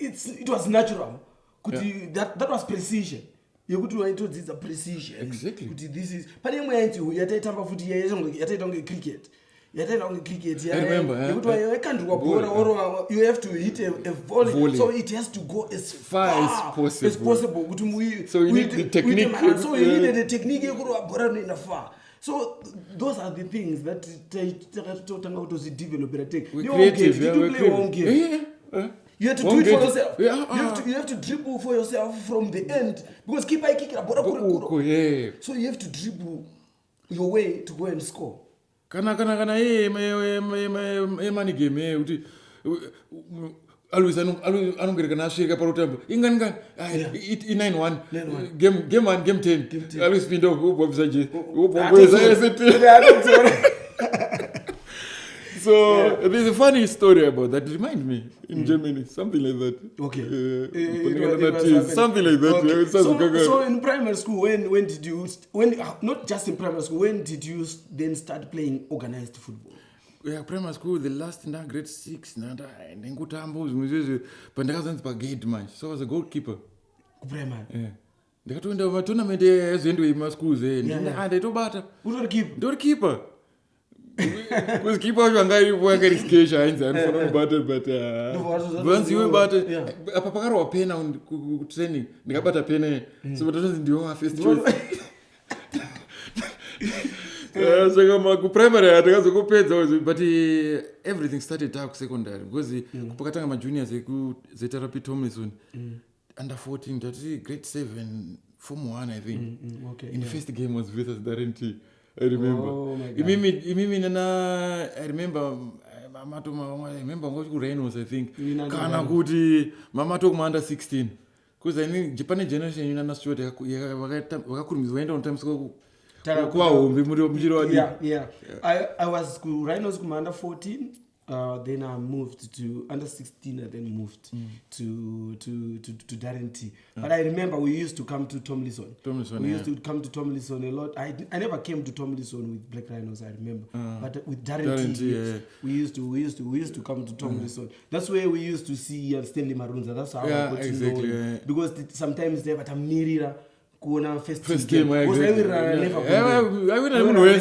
It was natural. That was precision. Yokuti waitodzidza precision. Exactly. Kuti this is pane imwe yaiti yataitamba futi yataita kunge cricket. yataenda kunge cricket I remember, yekuti waikandwa bhora or you have to hit a volley, so it has to go as far as possible kuti so you need the technique, so you needed the technique yekuti bhora rinoenda far. So those are the things that takatotanga kutozidevelopera tech. Creative, did you play one game? You have to do it for yourself. You have to dribble for yourself from the end because keeper ikikira bhora kuri. So you have to dribble your way to go and score. Kana money game uti always anongereka nasvika parutambo ingani 9-1 game 1 game 10 always pinda ubvisa je So there's a funny story about that. Remind me in Germany, something like that. Okay. Something like that. Okay. So in primary school, when did you not just in primary school, when did you then start playing organized football? Yeah, primary school, the last grade 6, and then go to but I wasn't a gate man, so I was a goalkeeper. Primary. Yeah. They got to the tournament as in my schools, and they do better. Who's the keeper? Because keeper wangai wangari skesha ainza anofana kubata but once you bata apapakaro wa pena ku training ndikabata pena so but ndio wa first choice so kama ku primary atakazokupedza but everything started up secondary because kupakatanga ma juniors ku zeterapi Tomlinson under 14 that grade 7 form 1 I think in the first game was versus Darenti. I remember. Oh my God. I remember Reynolds, I think. Kana kuti mama talk under 16. Because I think Japan generation ina short wakakurumizwa enda on time so kwa hombe mujiro wadi. Yeah. I was Reynolds under 14. Then I moved to under 16 and then moved to Darenti. But I remember we used to come to Tomlinson. We used to come to Tomlinson a lot. I never came to Tomlinson with Black Rhinos, I remember. But with Darenti, we used to come to Tomlinson. That's where we used to see Stanley Marunza. That's how I got to know him. Because sometimes they have a mirror. First game. Because I will never go.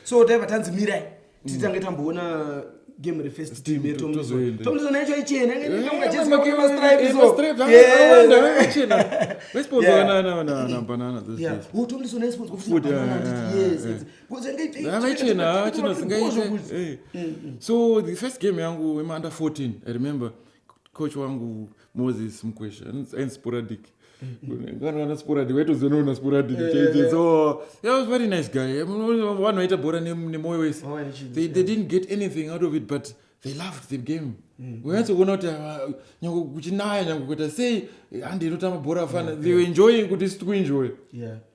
So they have a chance mirror. Titanga tamboona game the first team Tomlinson nacho ichena ngachesi kwa stripe so na banana this days Tomlinson is supposed to banana yes so the first game yangu under 14 I remember coach wangu Moses Mkwesha and sporadic sporadic wetu zeno sporadic so he was very nice guy one waiter bora ni moyo wese they didn't get anything out of it but they loved the game we had to go not nyango kuchinaya nyango kuta say andi notama bora fana they were enjoying to enjoy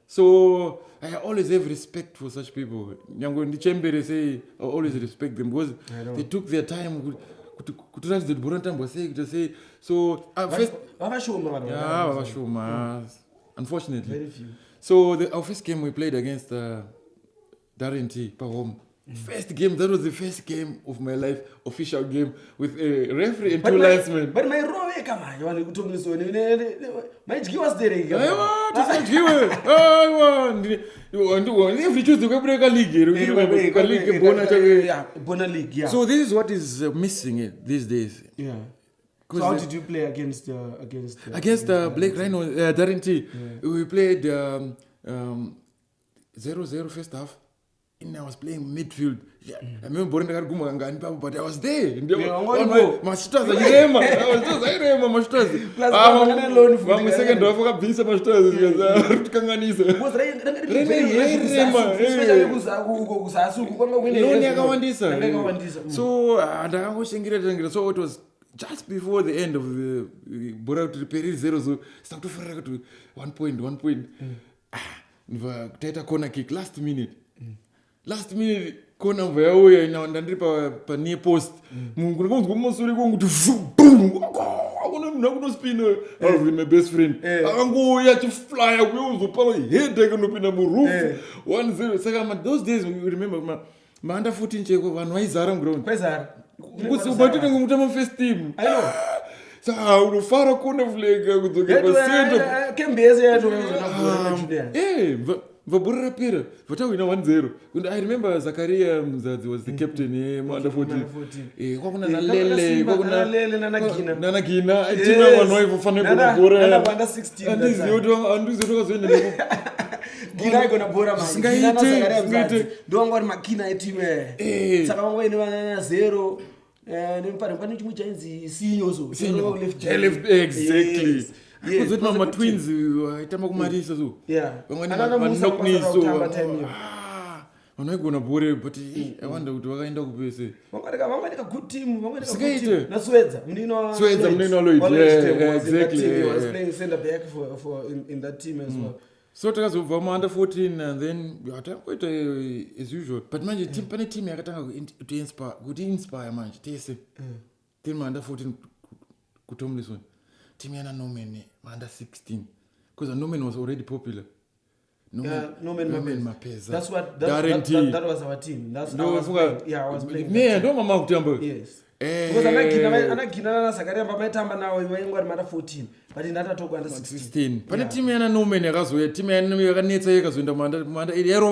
so I always have respect for such people nyango ndichembere say I always respect them because they took their time kutoka the bora tambo say so first unfortunately very few. So our first game we played against Darenti per home. First game, that was the first game of my life, official game with a referee and two linesmen. But my role come on, you want to tell me so my GI was there. If you choose to go break a league, league. So this is what is missing these days. Yeah. So how did you play against Black Rhino Darenti? We played 0-0 first half. And I was playing midfield. I remember but I was there. My stars, I remember my stars. My second half, I was my stars. So it was just before the end of the Bora to repair 0, so start to 1 point. Teta corner kick last minute. Last minute corner where ina ndandripa pa near post. Mungu ngomosuri kongu to boom. Akuna spin with my best friend. Akango ya to fly away uzopalo head ekanopina mu roof. 1-0 second those days we remember my under 14 cheko vanhu vaizara ground. Kwezara. Kusibatira ngomutama first team. I know. So unofara kona flega kudzoka pa center. Kembeze yato Vabura Pira, but we know 1-0. And I remember Zakaria Mzadzi was the captain, under 14. Wakuna Nalele, Nanagina, I didn't know one way for Fanny Bora. Under 16. And this you don't Gina gonna bora man. Gina na Zakaria Mzadzi. Don't want Makina etime. Saka wangu ni 0. Nimpani chimucha enzi sinyozo. Left exactly. Because with Mama twins, itama kumarisa zo. Yeah. Another Musa kutamba time. Wanai gonna bore, but I wonder what wakaenda kupese. Wanganika good team, good team. Na Swedza, Mnino Lloyd. Yeah, exactly. He was playing center back for in that team as well. So takazobva under 14 and then atakuita as usual. But manje team yakatanga to inspire manje tese. Team under 14 kutomliswa. Team yana Norman under 16 because Norman was already popular. Norman Mapeza. That was our team. That's I was playing. Yeah, ndo mama kutamba. Yes. Because anagina na Zakaria Mbametamba now we under 14. But in that talk under 16. But team yana Norman yakazoya team yana yakanetsa yakazoenda manda yero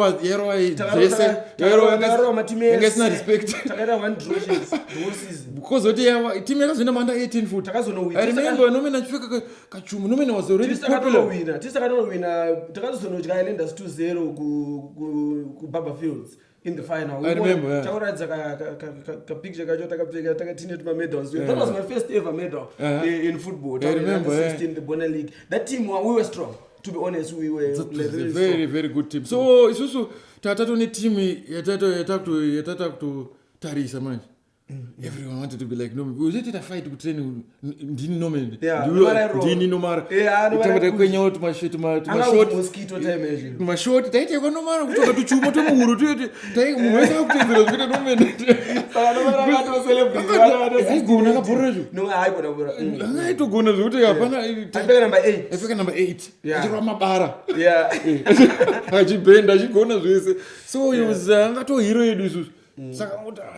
ngesina respect. Takada one droshes the whole season. Because team yakazoenda manda 18 foot. I remember Norman achifika kachumu. Norman was already popular. Tisakano winner. Takazono Islanders 2-0 ku Baba Fields. In the final, I remember. Picture medals. That was my first ever medal in football. I remember. 16, the Bonner League. That team, we were strong. To be honest, we were a very, very good team. So it's also Tatatoni team. Yatata to Tarisa man. Everyone wanted to be like Norman. We was a fight to train didn't Norman. Didn't no matter. My short mosquito time. My short. They take no matter. We talk to Chumo to Muru. Take No, I to go to number 8. I figure number 8. Yeah. So he was that hero. Saka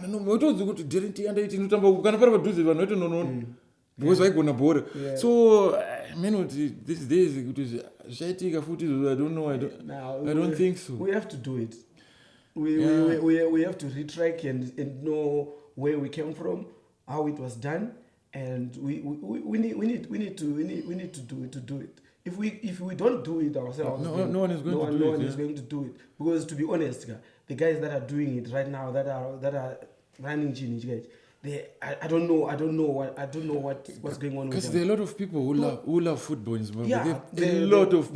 no motozi kuti direct under 18 utamba kana pari padhuze vanhu vaito nonono because vaigona bhora. So these days kuti zvaitika futi I don't know. I don't think so. We have to do it. We have to retrack and know where we came from, how it was done, and we need to do it. If we don't do it ourselves, no one is going to do it. Because to be honest, the guys that are doing it right now, that are running Genie guys, I don't know what's going on. Because there are a lot of people who love football in Zimbabwe. Yeah, a lot of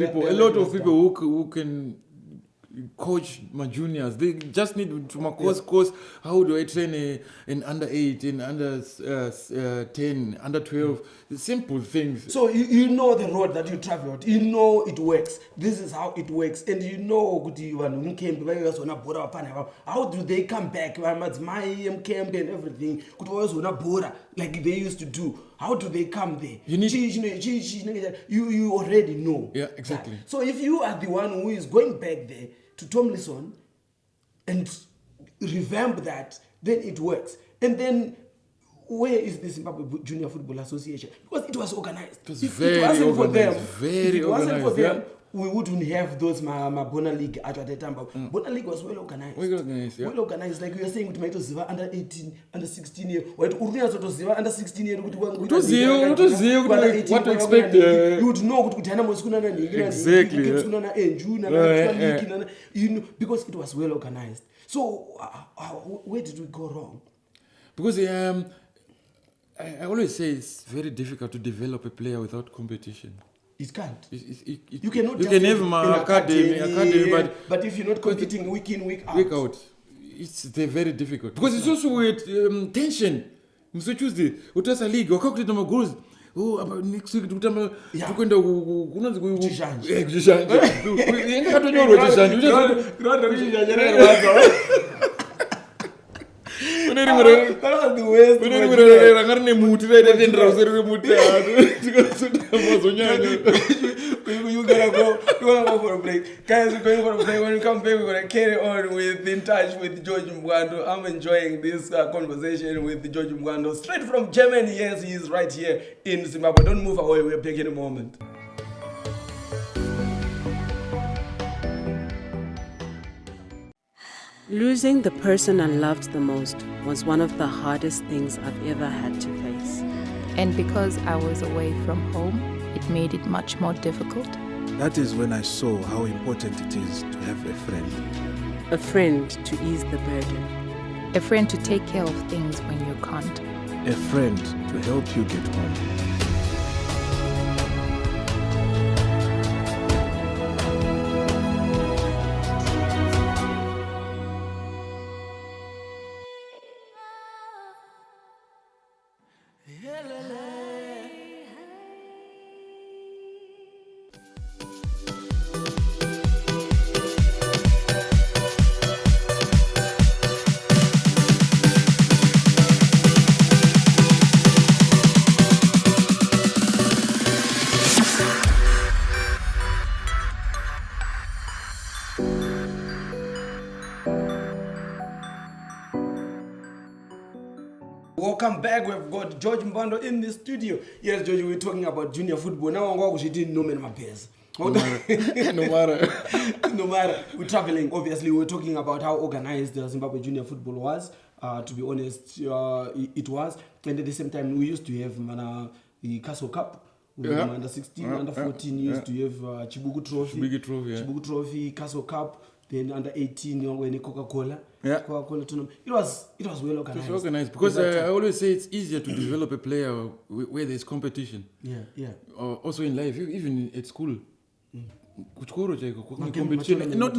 people who can coach my juniors. They just need to course. How do I train an under 8, in under 10, under 12? Simple things. So you know the road that you traveled. You know it works. This is how it works, and you know how do they come back? My camp and everything. Like they used to do. How do they come there? You already know. Yeah, exactly. That. So if you are the one who is going back there to Tomlinson and revamp that, then it works. And then where is the Zimbabwe Junior Football Association? Because it was organized. If it wasn't for them, we wouldn't have those Bona League at the time. Bona League was well organized. Well organized, like we were saying with Maito Ziva under 18, under 16 year. What under 16 year? What to expect? You would know exactly. You know, because it was well organized. So where did we go wrong? Because I always say it's very difficult to develop a player without competition. It can't. You cannot. You can have my academy, but if you're not competing week in, week out, it's very difficult. Because it's also with tension. Mr. Tuesday, utasa league, wakakuita magoals. Oh, next week tukwenda kunonzi kuchishanje. Ingakatonyoro chishanje. That was the worst. You gotta go for a break. Guys, we're going for a break. When we come back, we're gonna carry on with In Touch with George Mbwando. I'm enjoying this conversation with George Mbwando straight from Germany. Yes, he is right here in Zimbabwe. Don't move away, we're back in a moment. Losing the person I loved the most was one of the hardest things I've ever had to face. And because I was away from home, it made it much more difficult. That is when I saw how important it is to have a friend. A friend to ease the burden. A friend to take care of things when you can't. A friend to help you get home. Welcome back. We've got George Mbwando in the studio. Yes, George, we're talking about junior football. Now I'm going to no man my peers. No matter. We're traveling. Obviously, we're talking about how organized the Zimbabwe junior football was. To be honest, it was. And at the same time, we used to have the Castle Cup. Under 16, under 14, used to have Chibuku Trophy, Castle Cup. Then under 18, when Coca-Cola tournament. It was well organized. It was organized because I always say it's easier to develop a player where there's competition. Yeah. Also in life, even at school. Competition. Not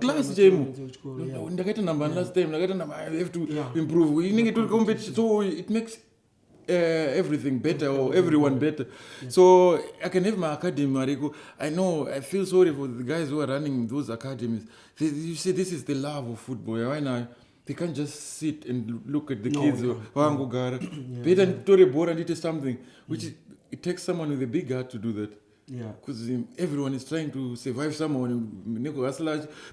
class jam. Ndakaita number last time. I have to improve. We need to compete, so it makes everything better or everyone better. So I can have my academy, Mariko. I feel sorry for the guys who are running those academies. You see, this is the love of football. Why not? They can't just sit and look at the kids. Better to bora and it something, which it takes someone with a big heart to do that. Yeah, because everyone is trying to survive someone,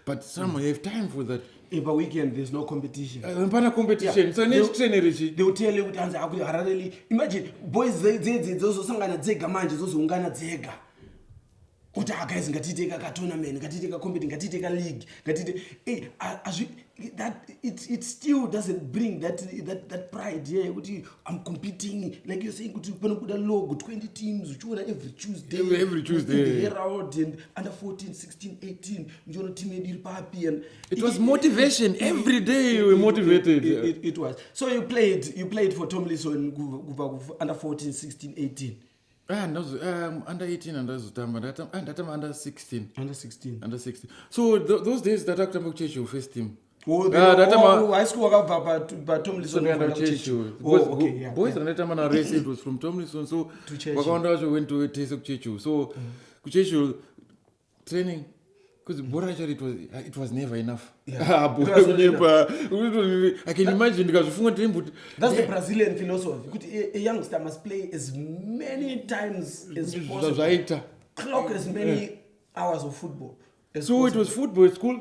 but someone have time for that. Per weekend, there's no competition. Competition. So next trainer, they will tell you, imagine boys, they also sangana dzega manje, those ungana dzega. Guys, ngatiteka ka tournament, ngatiteka compete, ngatiteka league, that it still doesn't bring that pride. Yeah, I'm competing, like you're saying, logo 20 teams, every Tuesday. The Herald and under 14, 16, 18, and it was motivation. Every day you were motivated. It was. So you played for Tomlinson under 14, 16, 18. Under 18 and under 16. Under 16. So those days that I change your first team. High school but Tomlinson boys and that time I race it was from Tomlinson. So we went to a taste of Chechu. So Chechu training. Because it was never enough. I can imagine because that's the Brazilian philosophy. A youngster must play as many times as possible. Clock as many hours of football. So it was football at school?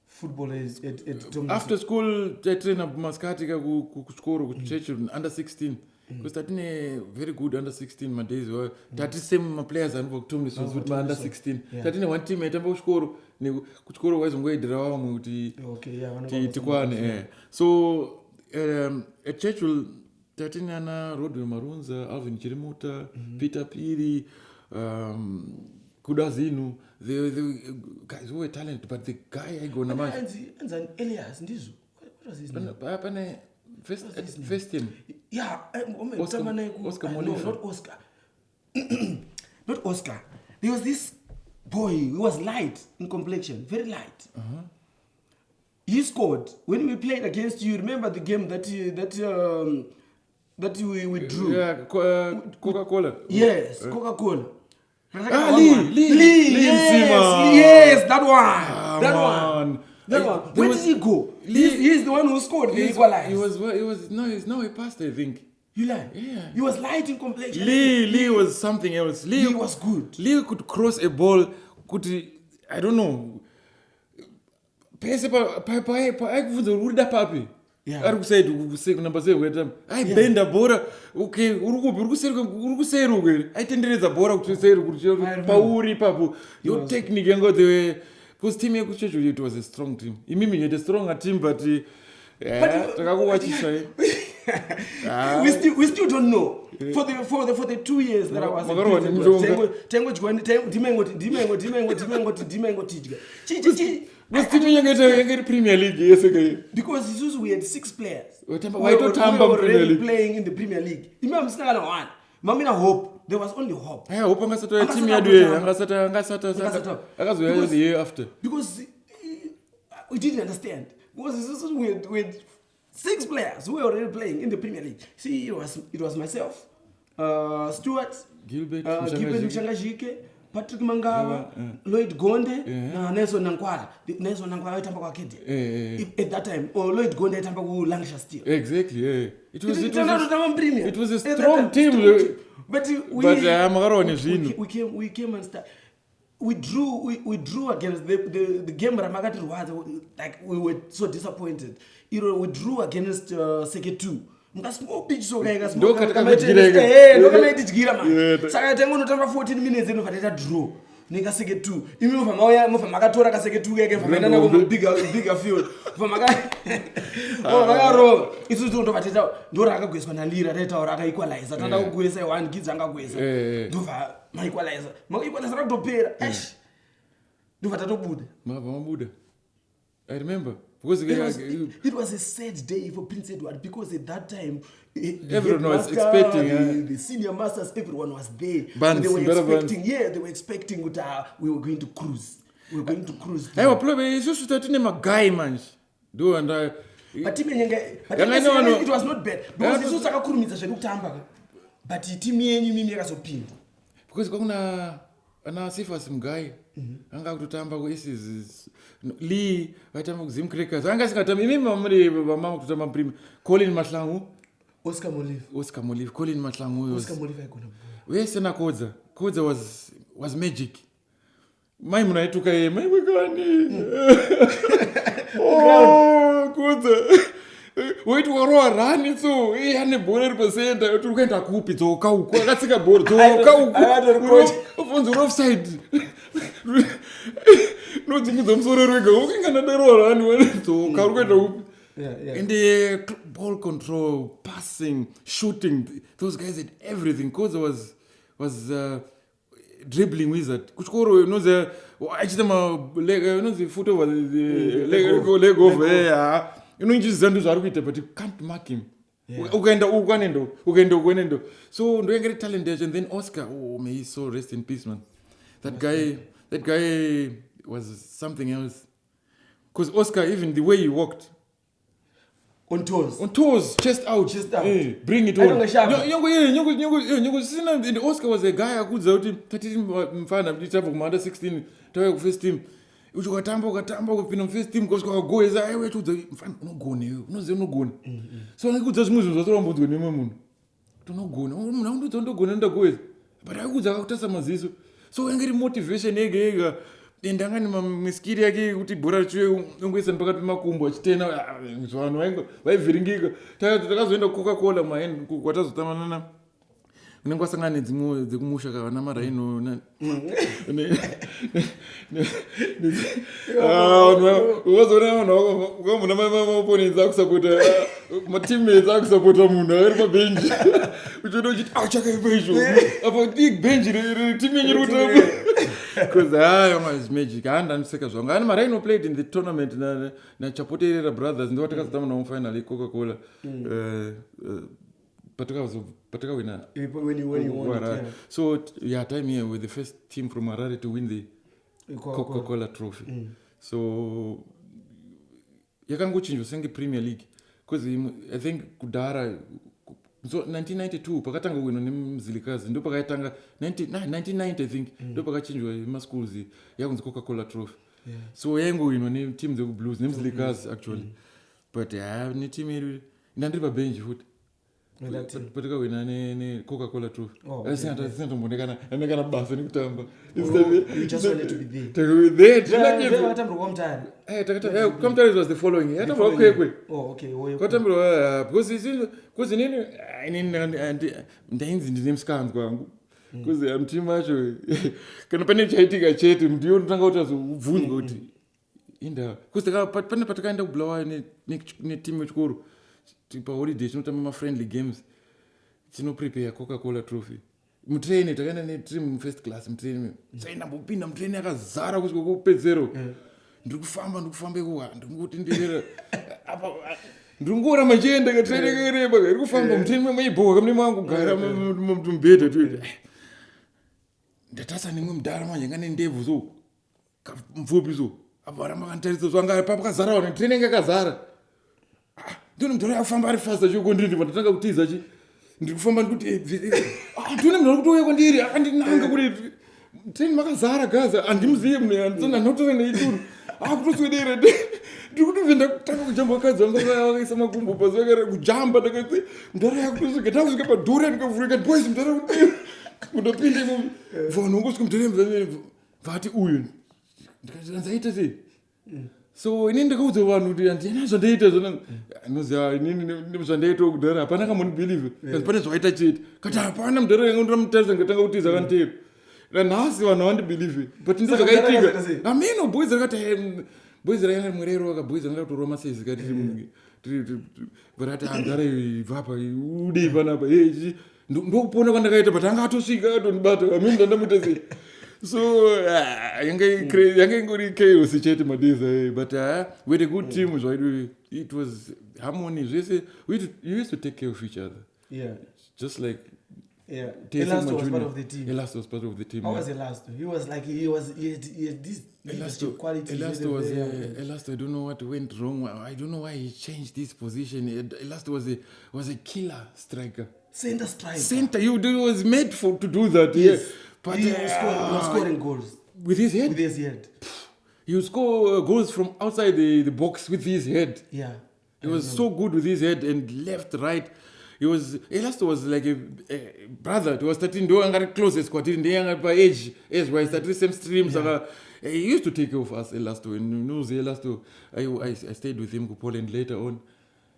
Football is at after school, I trained at Mascati to under 16. Because that is very good under 16 my days were that is same players and work Tomlinson with my under 16. That is one team at score was so at Churchill Tatinana, Rodri Marunza, Alvin Chirimuta, Peter Piri, Kudazinu, the guys who were talented, but the guy I go na and Elias Ndizu. What was his name? First team. Yeah, Oscar no, not Oscar. Not Oscar. There was this boy who was light in complexion, very light. He scored when we played against you. Remember the game that we drew? Yeah, Coca-Cola. Yes, Coca-Cola. Lee, yes, that one. Where did he go? He's the one who scored the equalizer. He passed, I think. You lie? Yeah. He was light in complexion. Lee was something else. Lee was good. Lee could cross a ball, I don't know. Yeah. Ari kusaidu number 7 I bend a bora okay urikuseru aitendereza bora kuti seru kuti pauri papo your technique yango the because team yekuchechu it was a strong team. Imimi you had a stronger team, but takakuwachisha. We still don't know. For the 2 years that I was Premier League, yes, okay. Because we had 6 players. Why We were already League? playing in the Premier League. Mamina hope. There was only hope. I hope angasata team yadu angasata the year after. Because we didn't understand. Because we had 6 players who were already playing in the Premier League. See, it was myself, Stuart, Gilbert Mshangajike, Patrick Mangawa, Lloyd Gonde, Nelson Nankwala. Nelson Nankwala itamba kwa Kedi. At that time, or Lloyd Gonde itamba ku Lancashire Steel. Exactly, yeah. It was a strong team. But we came and started. We drew against the game Ramakati was like we were so disappointed. We drew against Seketu. Small pitch so guy small. Saka tengo no tamba 14 minutes eno fateta draw. Nika Seketu. Imi mfa makatora ka Seketu gege famena na bigger field. Ro. Isu ndo fateta ndora akagweswa na lira reta ora akaequalize. Atanda kugwesa 1 kids angagwesa. Ndova ma equalizer rakutopera ndovatobuda mabuda. I remember because it was a sad day for Prince Edward, because at that time everyone was expecting the senior masters, everyone was there. Bands, they were expecting we were going to cruise. Hey, probably so should have a guy man. Do and I but it was not bad because it's also kurumiza zvekutamba, but team yenyu mimi yakazopinda because kuna ana sifa simgai anga kutotamba is Lee vatamba kuzim crackers anga singatamba mimi mamuri mama kutotamba prime Colin Mahlangu, Oscar Molive Colin Mahlangu, Oscar Molive aikona wesena Kodza was magic. Mai munaituka ye mai wekani Kodza wait waro rani so ane bora percent tukaenda kupi dzoka uko akatsika bora dzoka uko ufonzo offside no dzingidzo musoro rwega ukingana dero rani wena dzoka ukaenda kupi. And the ball control, passing, shooting, those guys had everything. Kodza was dribbling wizard. Kuchkoro knows achitama leg foot over the leg over nchizandu zvarikuita, but you can't mark him. Ukaenda ukwanendo. So ndoengere talented, and then Oscar, may he so rest in peace, man. That guy was something else. Because Oscar, even the way he walked, on toes, chest out. Hey, bring it on. And Oscar was a guy who was 13 mfana mtitapo kumanda 16 tawe ku first team. Ukatamba kupinda first team koska goeza ewe tudza mfana unogone unoze unogone. So ngikudza zvimuzo zvatorambodwe nemwe munhu. Tunogone. Munhu ndogone ndagoeza. But akudza akutasa maziso. So ngiri motivation yega. Ndangani mamiskiri yake kuti bhora chiwe ungoisa pakati pemakumbo achitena vanhu vaivhiringika. Takazoenda Coca-Cola maen kwatazotamanana unenge wasangana nedzimwe dzekumusha kavana maraino wazoona vanhu ukamuna maopponents akusapota mateammates akusapota munhu ari pabhenji uchiona uchiti chakaipa izvo apa bhenji timu yenyu iri kutamba. Because was magic. I understand zvangu. And Marino played in the tournament na Chapoterera brothers. Ndo takazotama na final Coca-Cola. Pataka wina. When you won it. So time here with the first team from Harare to win the Coca-Cola trophy. So yakangochinjwa senge Premier League. Because I think kudara so 1992 pakatanga wino nemzilikazi ndo pakatanga 1990 I think ndo pakachinjwa maschools yakunzi Coca-Cola trophy. So yango wino ne team ze Blues nemzilikazi actually. But ne team iri ndandiri pa bench futhi. Pataka wina ne Coca-Cola trophy. Asante mbonekana amekana basa nikutamba. You just wanted to be there. Commentary was the following. Okay. Because nini ndainzi ndinemskanzi kwangu kuzi mtima acho kana pane chaitika chete ndiyo unotanga utazobvunzwa kuti inda kuzi pane patakaenda kubulawayo netimu yechikoro paholiday tinotamba mafriendly games tinoprepare Coca-Cola trophy mutrain takaenda netimu first class mutrain saindambopinda mutrain yakazara kusvika kupedzero ndikufamba ndikuti ndirera ndingora machienda katrain kareba iri kufamba mutrain maibhoka mune mangu gara mubhedha tuiti ndatasa nemwe mudhara manje ngane ndebvu so mupfupi so apa ramba kantarisa so anga pakazara wana train yangu yakazara ndino mudhara yakufamba ari fasta choko ndiri ndatanga kutiza chi ndiri kufamba ndikuti ndine munhu ari kutouya kwandiri akandinanga kuti train makazara gaza handimuzive munhu andisana notora neituru akutoswedera ndiri kutovenda kutanga kujamba vakadzi vakaisa makumbo pasi vakare kujamba ndakati mudhara yakutosvika takusvika padhora ndikavhurika boys mudhara kudii kundopinda vanhu vongosvika mudhara vati uyu ndikaanzaita sei so inini ndakaudza vanhu kuti handina zvandaita zvona noziva inini zvandaitawo kudhara hapana kamunibhilive kasi pane zvaita chete kati hapana mudhara yanga ndiramutarisa ndikatanga kutiza kantero nanhasi vanhu havandibhilive but ndo zvakaitika ameno boys rakati boys rainga mwerero waka boys ranga kutorwa masezi kati varati andara vapa udei panapa ndokupona kwandakaita but anga atosvika atondibata amini ndandamuita sei so yanga ingori chaos chete madeza but we had a good team it was harmony you used to take care of each other just like Elasto was part of the team. Elasto was part of the team. How was Elasto? He had this leadership quality. Elasto, I don't know what went wrong. I don't know why he changed this position. Elasto was a killer striker. Center striker. He was made to do that. Yes. But he was scoring goals. With his head? With his head. He would score goals from outside the box with his head. Yeah. He was so good with his head and left, right. Elasto was like a brother. He was starting to do closest squad. He was age as well. Started same streams. He used to take care of us, Elasto. And Elasto, I stayed with him to Poland later on.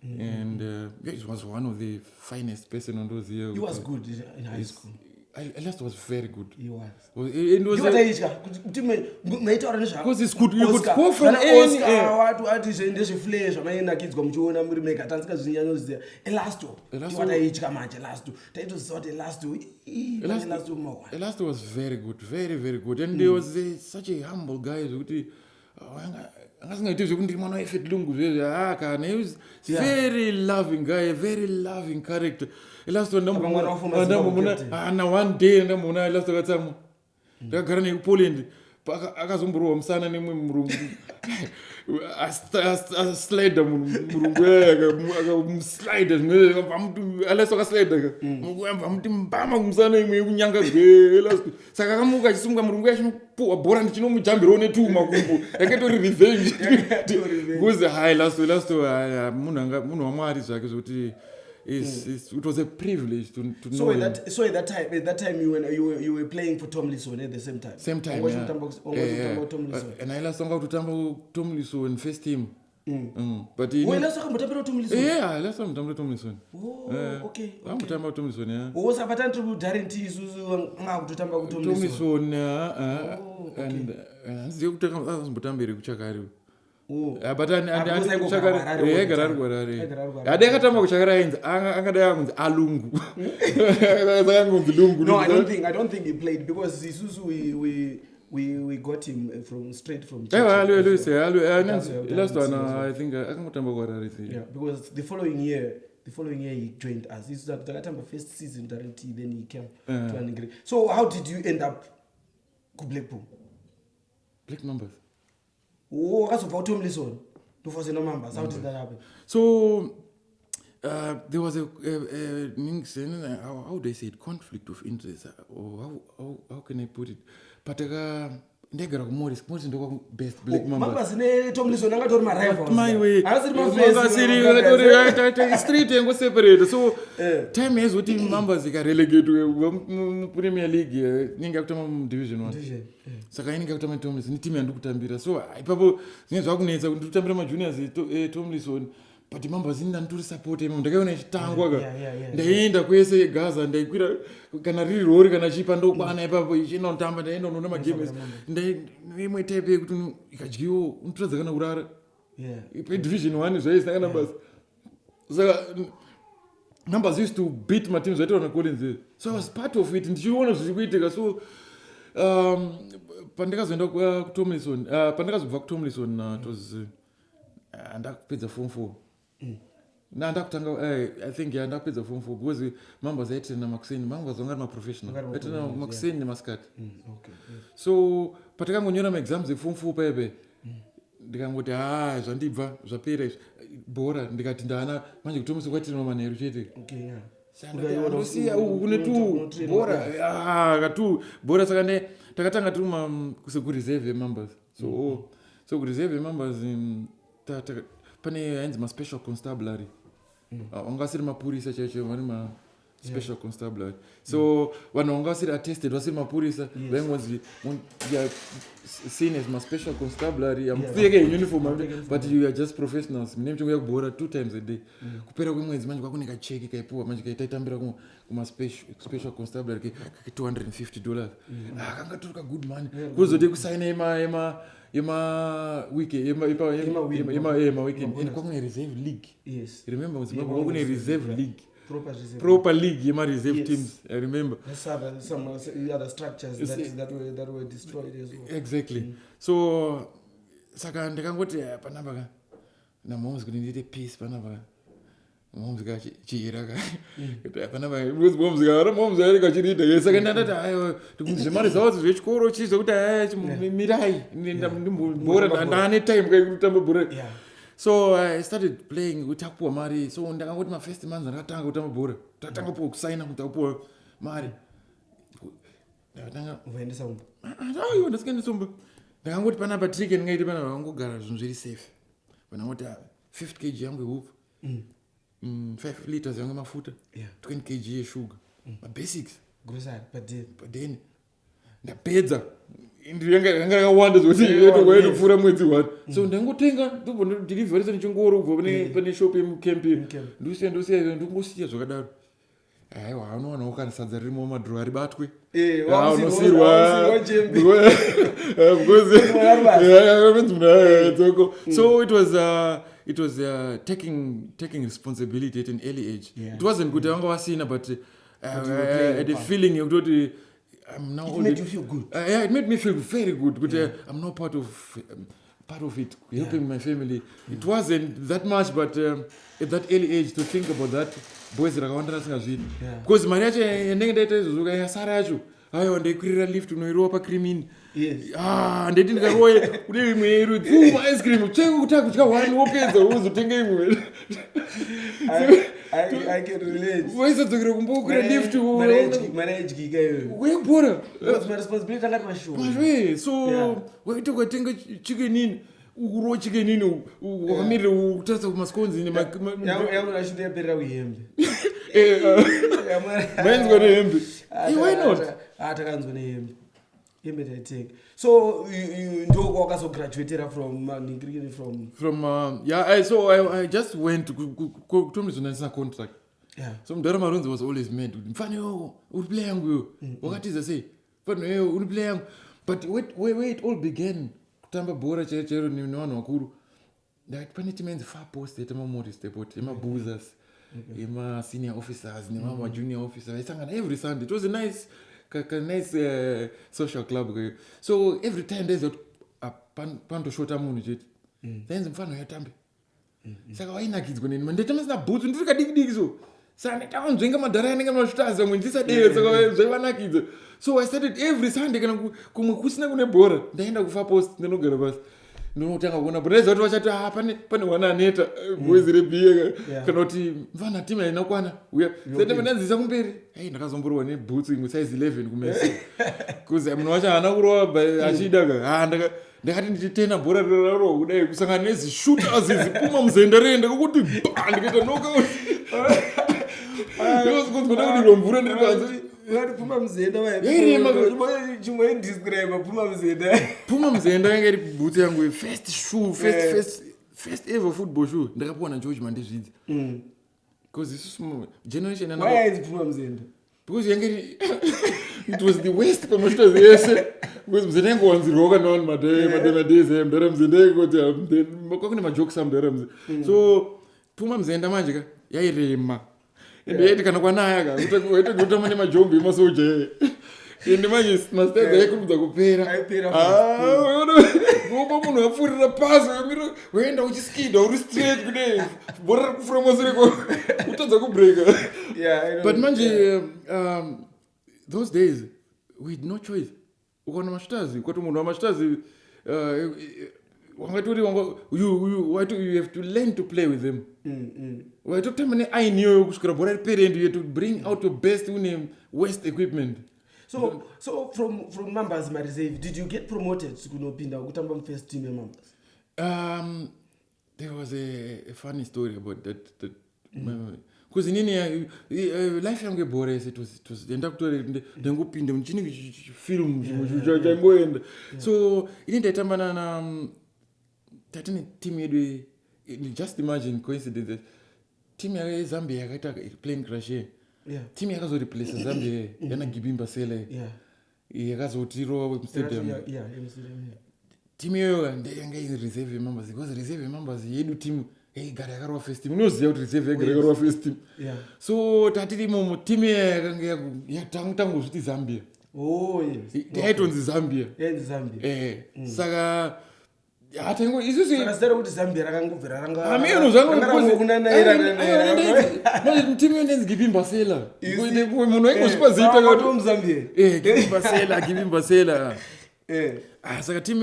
And he was one of the finest person on those years. He was good in high school. Elasto was very good. He was. Because it's good. You could go from any. Elasto was very good, very, very good. And he was such a humble guy. He was very loving guy, a very loving character. Elasto one day ndamuna Elasto katsamu ndakagara nePoland akazomborwa musana nemwe murungu aslide murungu akamuslide Elasto akaslide vamuti mbama kumusana imwe kunyanga zve Elasto saka akamuka achisunga murungu yachinopuwa bhora ndichinomujambirawo netu makumbo yakatori revenge kuzi Elasto munhu wamwari zvake zvokuti it was a privilege to know him. So at that time you were playing for Tomlinson at the same time. Same time. And I last song to Tambo Tomlinson first team. But he last time Tomlinson. Yeah, last time Tomlinson. Oh, okay. I'm Tambo Tomlinson, yeah. Was a pattern to guarantee to Tambo Tomlinson, and the Tambo Chakari. But adekatamba kuchakara inzi angadaya kunzi alungu. No, I don't think he played because Isuzu we got him straight from last one I think akangotamba kwarari. Yeah, because the following year he joined us. This is the first season guarantee, then he came to an degree. So how did you end up to Blackpool? Black numbers. Oh, that's about Tomlinson. How did that happen? So there was a how do I say it, conflict of interest, or how can I put it? But ndegara kuMorris ndo best black members. Tomlinson angatori ma rivals. My way. Street yango separate. So time is what members ika relegate to Premier League ninga kutama Division 1. Saka ninga kutama Tomlinson ni team yandu kutambira. So ipapo zinezwa kunetsa kutambira ma juniors Tomlinson but mamba zinda nduri support ndakaona chitangwa ndaenda kwese Gaza ndaikwira kana riri rori kana chipa ndokwana ipapo ichinontamba ndaenda unoona magames imwe type yekuti ikadyiwo unotadza kana kurara division 1 zvaisi kana basa saka numbers used to beat my teams zvaitaona Collins so I was part of it ndichiona zvichikuitika so pandakazoenda kuTomlinson pandakazobva kuTomlinson it was ndakupedza form 4 ndakutanga I think ndakupedza form 4 because mamba zaitrena makuseni mamba zonga ma professional aitrena makuseni nemasikati so patakangonyora ma exams eform 4 paipe ndikangoti zvandibva zvapera bhora ndikati ndana manje kuTomlinson kwaitrena manheru chete sandosiya une tu bhora katu bhora saka takatanga tiri kureserve members so kureserve members pane hanzi ma special constabulary wangasiri mapurisa chaicho vari ma special constabulary so vanhu wangasiri attested vasiri mapurisa vaingonzi seen as ma special constabulary amupfeke uniform but you are just professionals mune michingo yakubhora 2 times a day kupera kwemwedzi manje kwakune kacheki kaipuwa manje kaitaitambira kuma special constabulary $250 kanga turi ka good money kuzode kusaina ema weekend and kwakune reserve league remember kwakune reserve league proper league yema reserve teams I remember some other structures that were destroyed as well exactly so saka ndakangoti panapa na mom's kuti ndite peace panapa mom's ka chihiraka panapa mom's ka chirita yesa kana ndati ayo zvemari zawo zvechikoro chizo kuti mirai ndimbora ndane time kutamba bhora so I started playing utapuwa mari so ndakangoti ma first months ndakatanga kutamba bhora tatanga po kusaina kutapuwa mari ndakatanga uendesa umba ayo ndasikaenda somba ndakangoti panapa trick ndingaita panapa ngogara zvinhu zviri safe ndakangoti 50 kg yangu yehupu 5 liters yangu mafuta 20 kg yesugar ma basics grocery per day ndapedza ndanga yakawanda zvoti yetopfuura mwedzi 1 so ndangotenga ndobhodeliverisa ndichingoro ubva pane shop yemucampaign ndosiya ndingosiya zvakadaro aiwa anowana kana sadza ririmo madhiro aribatwe so it was taking responsibility at an early age it wasn't kuti vanga vasina but I had a feeling yekutoti I'm now it made you feel good it made me feel very good but I'm now part of it helping my family it wasn't that much but at that early age to think about that boys rakawanda rasingazvidi because mari yacho ndenge ndaita izvozvo yasara yacho aiwa ndaikwirira lift unoirowa pakrimini ndeti ndikaroye kune imwe yeru pfuma ice cream chengu kutaka kudya 1 wopedza uzotenga imwe I can relate. Waisadzokera kumbokwira lift manageika iyoyo webhora my responsibility akati mashoma so waita kwatenga chicken ukurowa chicken wakamirira kutarisa kumasconzi yangu nashuta yaperera kuhembe mainzwa nehembe why not takanzwa nehembe hembe taitenga so ndo kwakazograduatera from so I just went to Tomlinson ndisina contract so mudhara maronzi was always made mfaneo uri play yangu yo wakatiza sei mfaneo uri play yangu but where it all began kutamba bhora chero nevanhu vakuru ndakati pane timenzi far post yetamamorris depot yemaboozers yema-senior officers nemama-junior officers vaisangana every Sunday it was a nice social club so every time there's pandoshota munhu chete dainzi mufano yatambe saka wainakidzwa neni mandaita masina bhutsu ndiri kadikidiki so saka ndaitavanzvenga madhara yanenge mashutaza mwe ndisadera saka zvaivanakidza so I started every Sunday kana kumwe kusina kune bhora ndaenda kufa post ndinogara pasi ndinotanga kuona but ndaiziva kuti vachati pane wana aneta boys rebhiya kana kuti mfana timu yainakwana uya sende pandanzisa kumberi ndakazomborowa nebhutsu imwe size 11 kumesi kuzi munhu wacho haana kurova achida ndakati ndichitena bhora rararo kudai kusangana nezishooters izi puma muzenda renda kokuti ndikaita knockout ndikazikudzwa ndakudiro mvura ndiri panze puma muzenda chimwe describe puma muzenda yanga iri bhutsu yangu first shoe first ever football show ndakapuwa na George Mandezvidzi because this is generation and why is Puma Mzenda because it was the worst promotions yese because mzenengo wanziroka non madema mbera mzenengo kuti makokune majokes ambera mze so Puma Mzenda manje ka yairema ende yeti kana kwanaya ka kuti mane majombi masoje ende manje masters yakurudza kupera ngoba munhu apfurira pasi wenda uchiskida uri straight kudai bora kufura siriko utadza kubreaka but manje those days we had no choice ukaona mashitazi kwati munhu wamashitazi wangatori you have to learn to play with them waitotamane ainiyo kusvikira bora ripere and you have to bring out your best une worst equipment. So from Mambas Reserve, did you get promoted to kunopinda kutamba first team Mambas? There was a funny story about that because inini life yangu bore it was enda kutori ndengupinda mchini film changoenda so inini ndetambana na tatine team yedu just imagine coincidence team ya Zambia yakaita plane crash team yakazo replace Zambia yana Gibimba Sele yakazotiro stadium team yo ndenge reserve members because reserve members yedu team gara yakarwa first team unoziya kuti reserve gara yakarwa first team so tatiri mu team yatangu zviti Zambia yaitonzi Zambia saka atengo isusi sakazara kuti Zambia rakangobvera ranga ameno zvangu kuna naira no team yonenzi Gibimba Sela munhu waingosvipa zita kuti muZambia Gibimba Sela saka team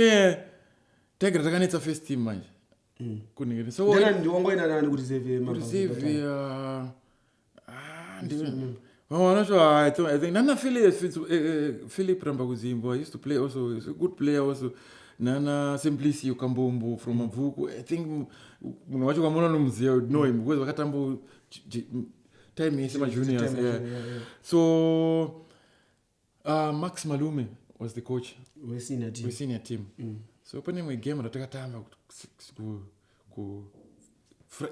taigara takanetsa first team manje kuningiri so ndiwangoenda nani kuti reserve I think Nana Philip Rambakuzimbo used to play also. He's a good player also. Nana Simplicio Kambombo from Mvuku. I think munawacho kamona nomuzia would know him because wakatambo time he my juniors. So Max Malume was the coach. We senior team. So when we game nataka tamba ku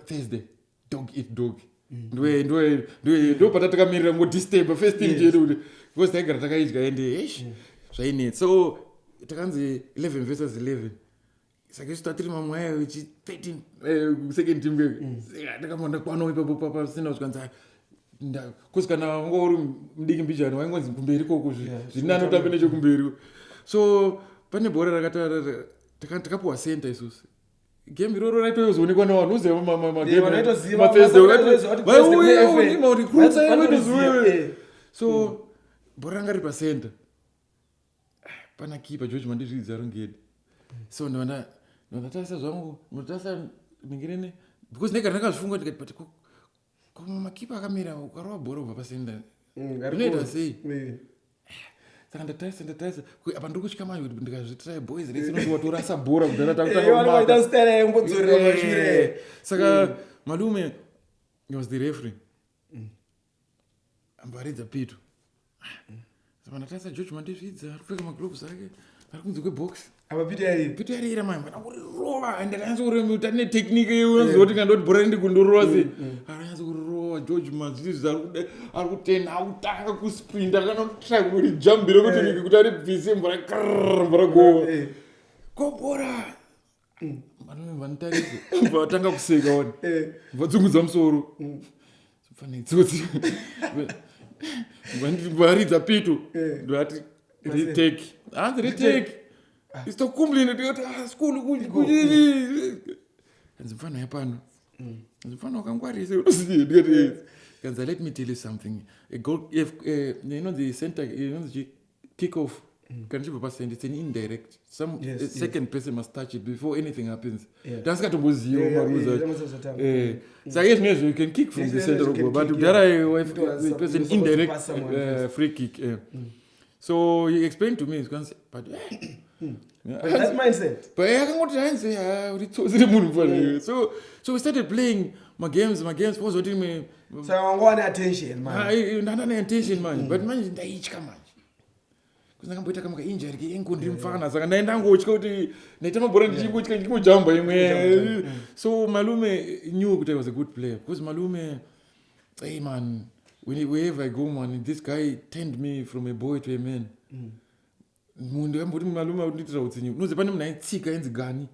Thursday dog eat dog. Ndo patata kamira ngo disturb first team jedu because taigara takaidya ende zvaine so takanzi 11 versus 11 saka istatiri mamwe ayo ichi 13 second team takamonda kwano ipapo papa sina kuzvanza kusikana ngori mudiki mbijana waingonzi kumberi koko zvinano tambe nechokumberi so pane bhora rakata takapuwa center isusu game iroro raitozoonekwa navanhu uziva marecruiter so bhora ranga riri pacenter pana kipa George Mandezvidzi arongedi so ndotarisa zvangu ndotarisa ningirene because negara ndakazvifunga tikati but makipa akamira ukarova bhora ubva pacenter unoita sei saka ndatarisa apa ndiri kutya manje kuti ndikazvitrai boys rese ndotorasa bhora kudhara saka Malume was the referee ambaridza Pitu saka ndatarisa George Mandezvidzi ari kupfeka magloves ake ari kunze kwebox apa Pitu yarira manje urirowa ndikanyatsa kurema tane technique unozoti kandoti bhora ndi kundorova sei aranyatsa kurirowa George Mandezvidzi ari kutena akutanga kusprinta akanotsvaka kuti jambire kuti ari bvise mvura gova kobhora Malume vanotarisa vatanga kuseka wani vadzungudza musoro fanitsotsi varidza Pitu ndovati retake hanzi retake istokumblina tikati skulu kanzi mfana yapano kanzi mfana wakangwarisa unoziye kanzi let me tell you something a goal if you know the center you know the kick off can you pass it's an indirect second person must touch it before anything happens that's got to be zero so yes means you can kick from the center of goal but there it was an indirect free kick so he explained to me but that mindset but I can't say so we started playing my games was what me so I want attention man attention man but man ndaichka manje kusangamboita kama injury ke enkondi mfana saka ndaenda ngotya kuti naita mabhora ndichingojamba imwe. So malume knew that I was a good player because malume, hey man, wherever I go man, this guy turned me from a boy to a man. Mundu amboti malume unditira utsinyu noze pane munhu aitsika enzi gani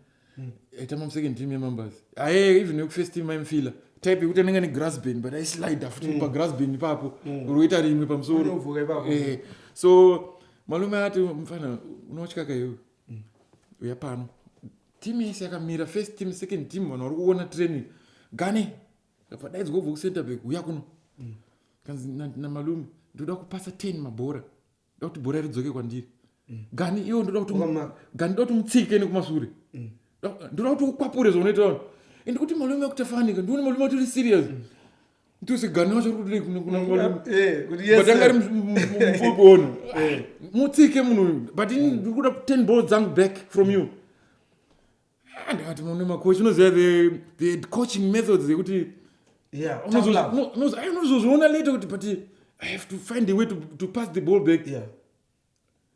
aitama second team members even your first team I'm type yekuti anenge ne grass bin but I slide futi pa grass bin ipapo uroita rimwe pamusoro. So malume ati mfana unotya kayo uya pano team yese yakamira first team second team vanhu vari kuona training gani padaidzwa kubva kucenter back uya kuno kanzi na malume ndoda kupasa 10 mabhora ndoda kuti bhora ridzoke kwandiri gani iwo ndoda kuti mutsike nekumashure ndoda kuti ukwapure zvaunoita vanhu ende kuti malume akutafanika ndione malume atori serious ndose gani wacho kuti kuna malume but angari mfubona mutsike munhu but ndikuda 10 balls zangu back from you ndikati mune macoach unoziva the coaching methods yekuti unozozviona later kuti but I have to find a way to pass the ball back.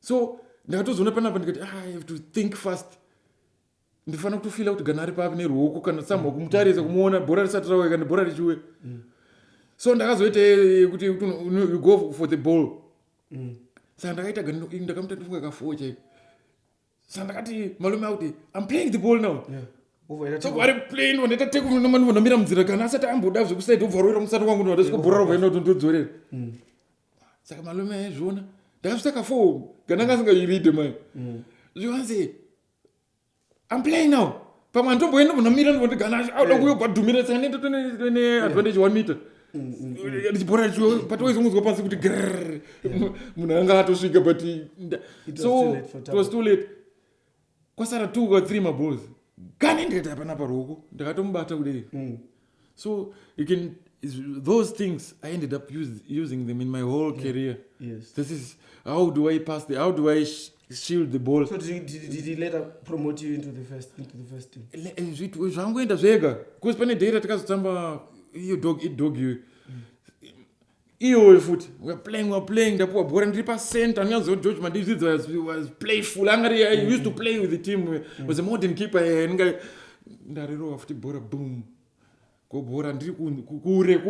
So ndakatozoona panapa ndikati I have to think fast. Ndifana kutofila kuti gana ari papi neruoko kana samba kumutarisa kumuona bhora risati raweka kana bhora richiwe. So ndakazoita kuti you go for the ball. Saka ndakaita gani ndakamuta ndifunga kafocha. Saka ndakati malume akuti I'm playing the ball now. So vari playing wandeta take munhu nomira munzira kana asati amboda zvekuside ubvarwira musati wangu ndodasiko vaino ndodzorera. Saka malume zviona ndakasvika kafo kana ngasingairide mai. Zviwanze I'm playing now. Pamwe ndomboenda nomira ndigana auda kuyobhadhumira saka nende advantage 1 meter. Ndichibhora chiwo but waizunguzwa pasi kuti grrr munhu anga atosvika but so it was too late. Kwasara 2 or 3 maballs. Gani ndikati hapana paroko ndakatomubata kudai. So you can those things I ended up using them in my whole career. Yes. This is how do I shield the ball. So did he later promote you into the first team? Zvangoenda zvega because pane day ratakazotamba you dog eat dog you. Iyo futi we are playing ndapuwa bhora ndiri pa center nyanzo George Madizidza was playful angari I used to play with the team was a modern keeper nga ndarero futi bhora boom go bhora ndiri kure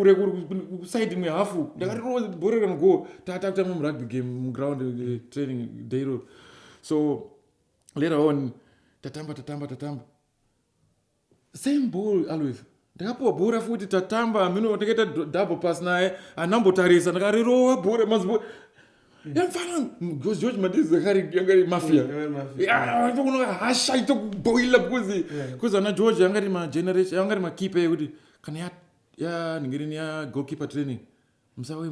side imwe half ndakarero bhora kan go tata mu rugby game mu ground training day road. So later on tatamba same ball always ndakapuwa bhora futi tatamba mino takaita double pass naye anambotarisa ndakarero bhora mazbo yamfana George Madizidza yangari mafia ndikuno hasha itokuboila because ana George yangari ma generation yangari ma keeper yekuti kana ya ningirini ya goalkeeper training musawe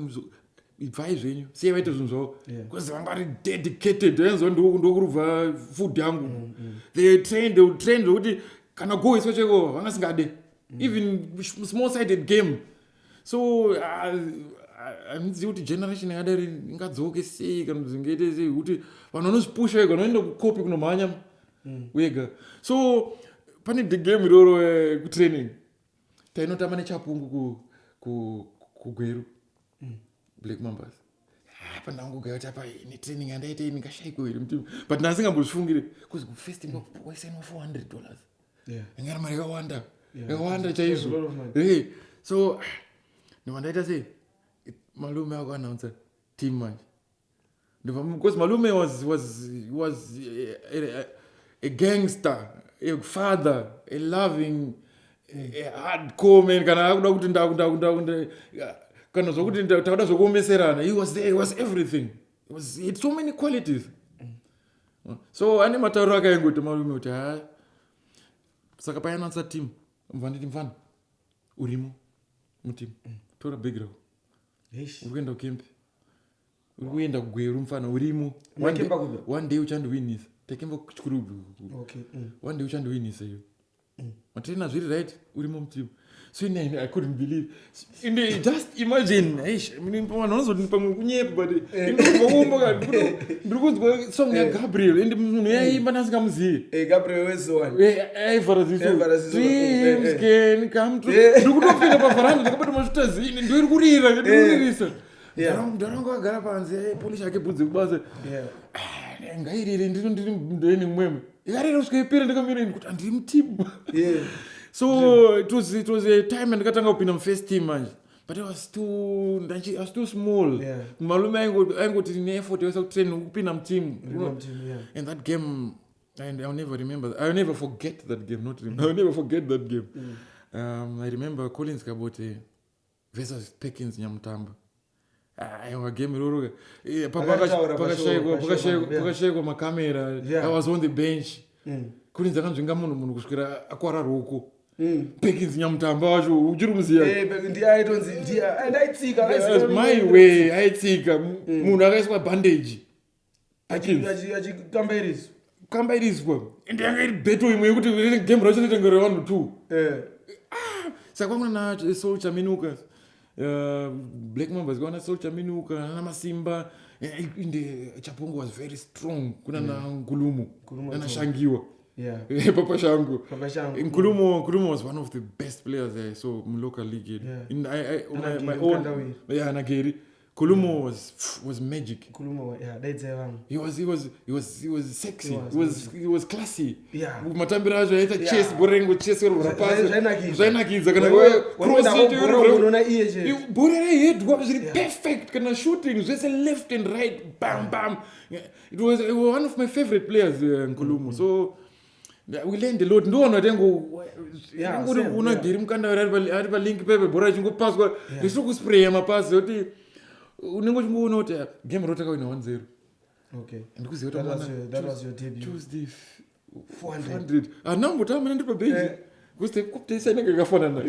advice zvenyu siye vaite zvinhu zvavo because vangari dedicated enzo ndokurubva food yangu they trained kuti kana go iswa cheko vangasingade even small-sided game. So handizivi kuti generation yakadai ingadzoke sei kana dzingaite sei kuti vanhu vanozvipusha vega vanoenda kukopi kunomhanya wega. So pane the game iroro kutraining tainotamba nechapungu kugweru Black Mambas. Pandangoga kuti apa netraining yandaita ndingashaikwa here mutima but ndasingambozvifungire because first thing waisainwa $400 ingari mari yakawanda chaizvo. So ndomandaita sei malume akuannounce team manje because malume was a gangster, a father, a loving, a hardcore man. Kana akuda kuti ndakunda kana zokuti ndakada zokumeserana. He was there, he was everything. He had so many qualities. So ani matauro akaingoti malume kuti saka payanansa team mvanditi mfana urimo muteam tora background urikuenda kukempi urikuenda kugweru mfana urimo one day uchandiwinisa takemba kuchikurubu one day uchandiwinisa iyo matrainer zviri right urimo muteam. So I couldn't believe. Just imagine, vanhu vanozoti pamwe kunyepa but ndirikunzwa song yaGabriel ende munhu yaimba ndasingamuzivi. Gabriel weZone. Dreams can come true. Ndikutopinda pavaranda ndakabata mazvitazini ndoiri kuririsa. ndaranga agara panzi polish ake budzi kubasa ngairire ndiri mndeni mwemwe ikarere kusvika ipera ndakamira kuti handiri mutimu so it was a time andikatanga kupinda mufirst team manje but I was too small malume aingoti neeffort yose kutrain kupinda mutimu and that game and I'll never forget that game. I'll never forget that game. I remember Collins Kabote versus Perkins Nyamtamba. I game roro. Pakashayiko makamera. I was on the bench. Collins akanzvinga munhu kusvikira akwara ruoko. Perkins Nyamtamba wacho uchirumuziya. My way aitsika munhu akaiswa bandage. Kambayiriswa ndiyanga iri beto imwe yekuti game racho netengere vanhu 2 saka kwangona na soldier minuka Black Mambas kwaana soldier minuka na masimba inde Chapongo was very strong kuna na Nkulumo na Shangiwa Papa Shango Nkulumo was one of the best players I saw in local league in my own Nageri Kulumo was magic. Kulumo, that's he was sexy. He was classy. Matambira acho aita chase borengo chase ro rapasa. Zvainakidza kana cross it. Borera head was perfect kana shooting just left and right bam bam. It was one of my favorite players Kulumo. So we learned a lot. Ndoona tengo una giri mukanda ari pa link pepe bora chingopaswa ndisoko spray mapasi oti unenge uchimboona kuti game rotaka wina 1-0 ndikuziva kuti that was your debut Tuesday 400 anambotama ndiri pabench because kuptesa inenge yakafanana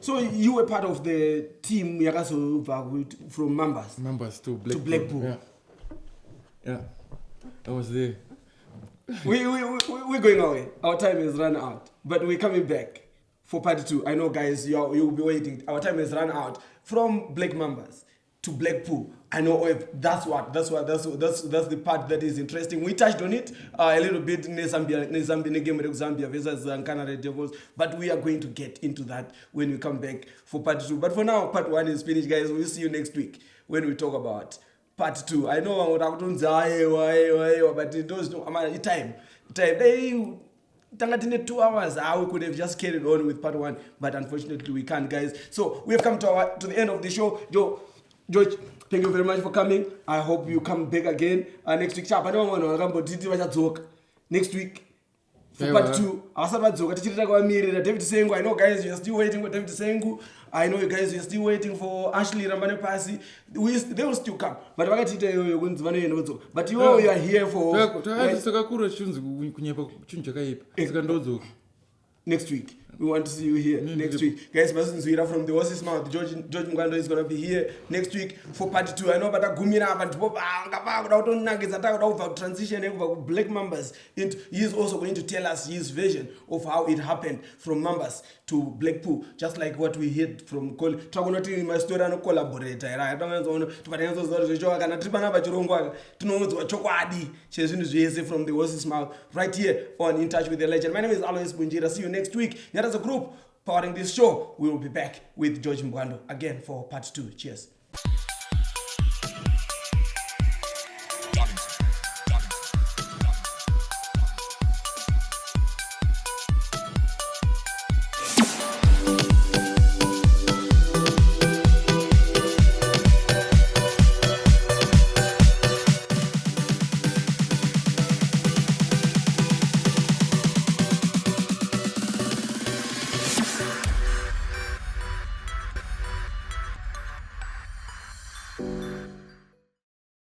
so you were part of the team yakazobva from Mambas to Blackpool. Yeah I was there. We're going away. Our time is run out, but we're coming back for part 2. I know, guys, you'll be waiting. Our time has run out. From Black Mambas to Blackpool, I know that's the part that is interesting. We touched on it a little bit in Zambia versus Nkana Red Devils, but we are going to get into that when we come back for part 2. But for now, part 1 is finished, guys. We'll see you next week when we talk about part 2. I know what I'm doing, but it does no time. Tangatine 2 hours, we could have just carried on with part 1, but unfortunately we can't, guys. So we have come to the end of the show. George, thank you very much for coming. I hope you come back again next week. Next week for part 2. David Sengu. I know, guys, you're still waiting for David Sengu. I know you guys are still waiting for Ashley Rambane Pasi. They will still come. But you are here for next week. We want to see you here next week. Guys, Zwira from the horse's mouth. George Mbwando is going to be here next week for part 2. I know, but transition Black Mambas. He is also going to tell us his version of how it happened from Mambas to Blackpool, just like what we heard from Cole. My story and collaborate. I don't know from the horse's mouth right here on In Touch with the Legend. My name is Alois Bunjira. See you next week. As a group powering this show, we will be back with George Mbwando again for part 2. Cheers.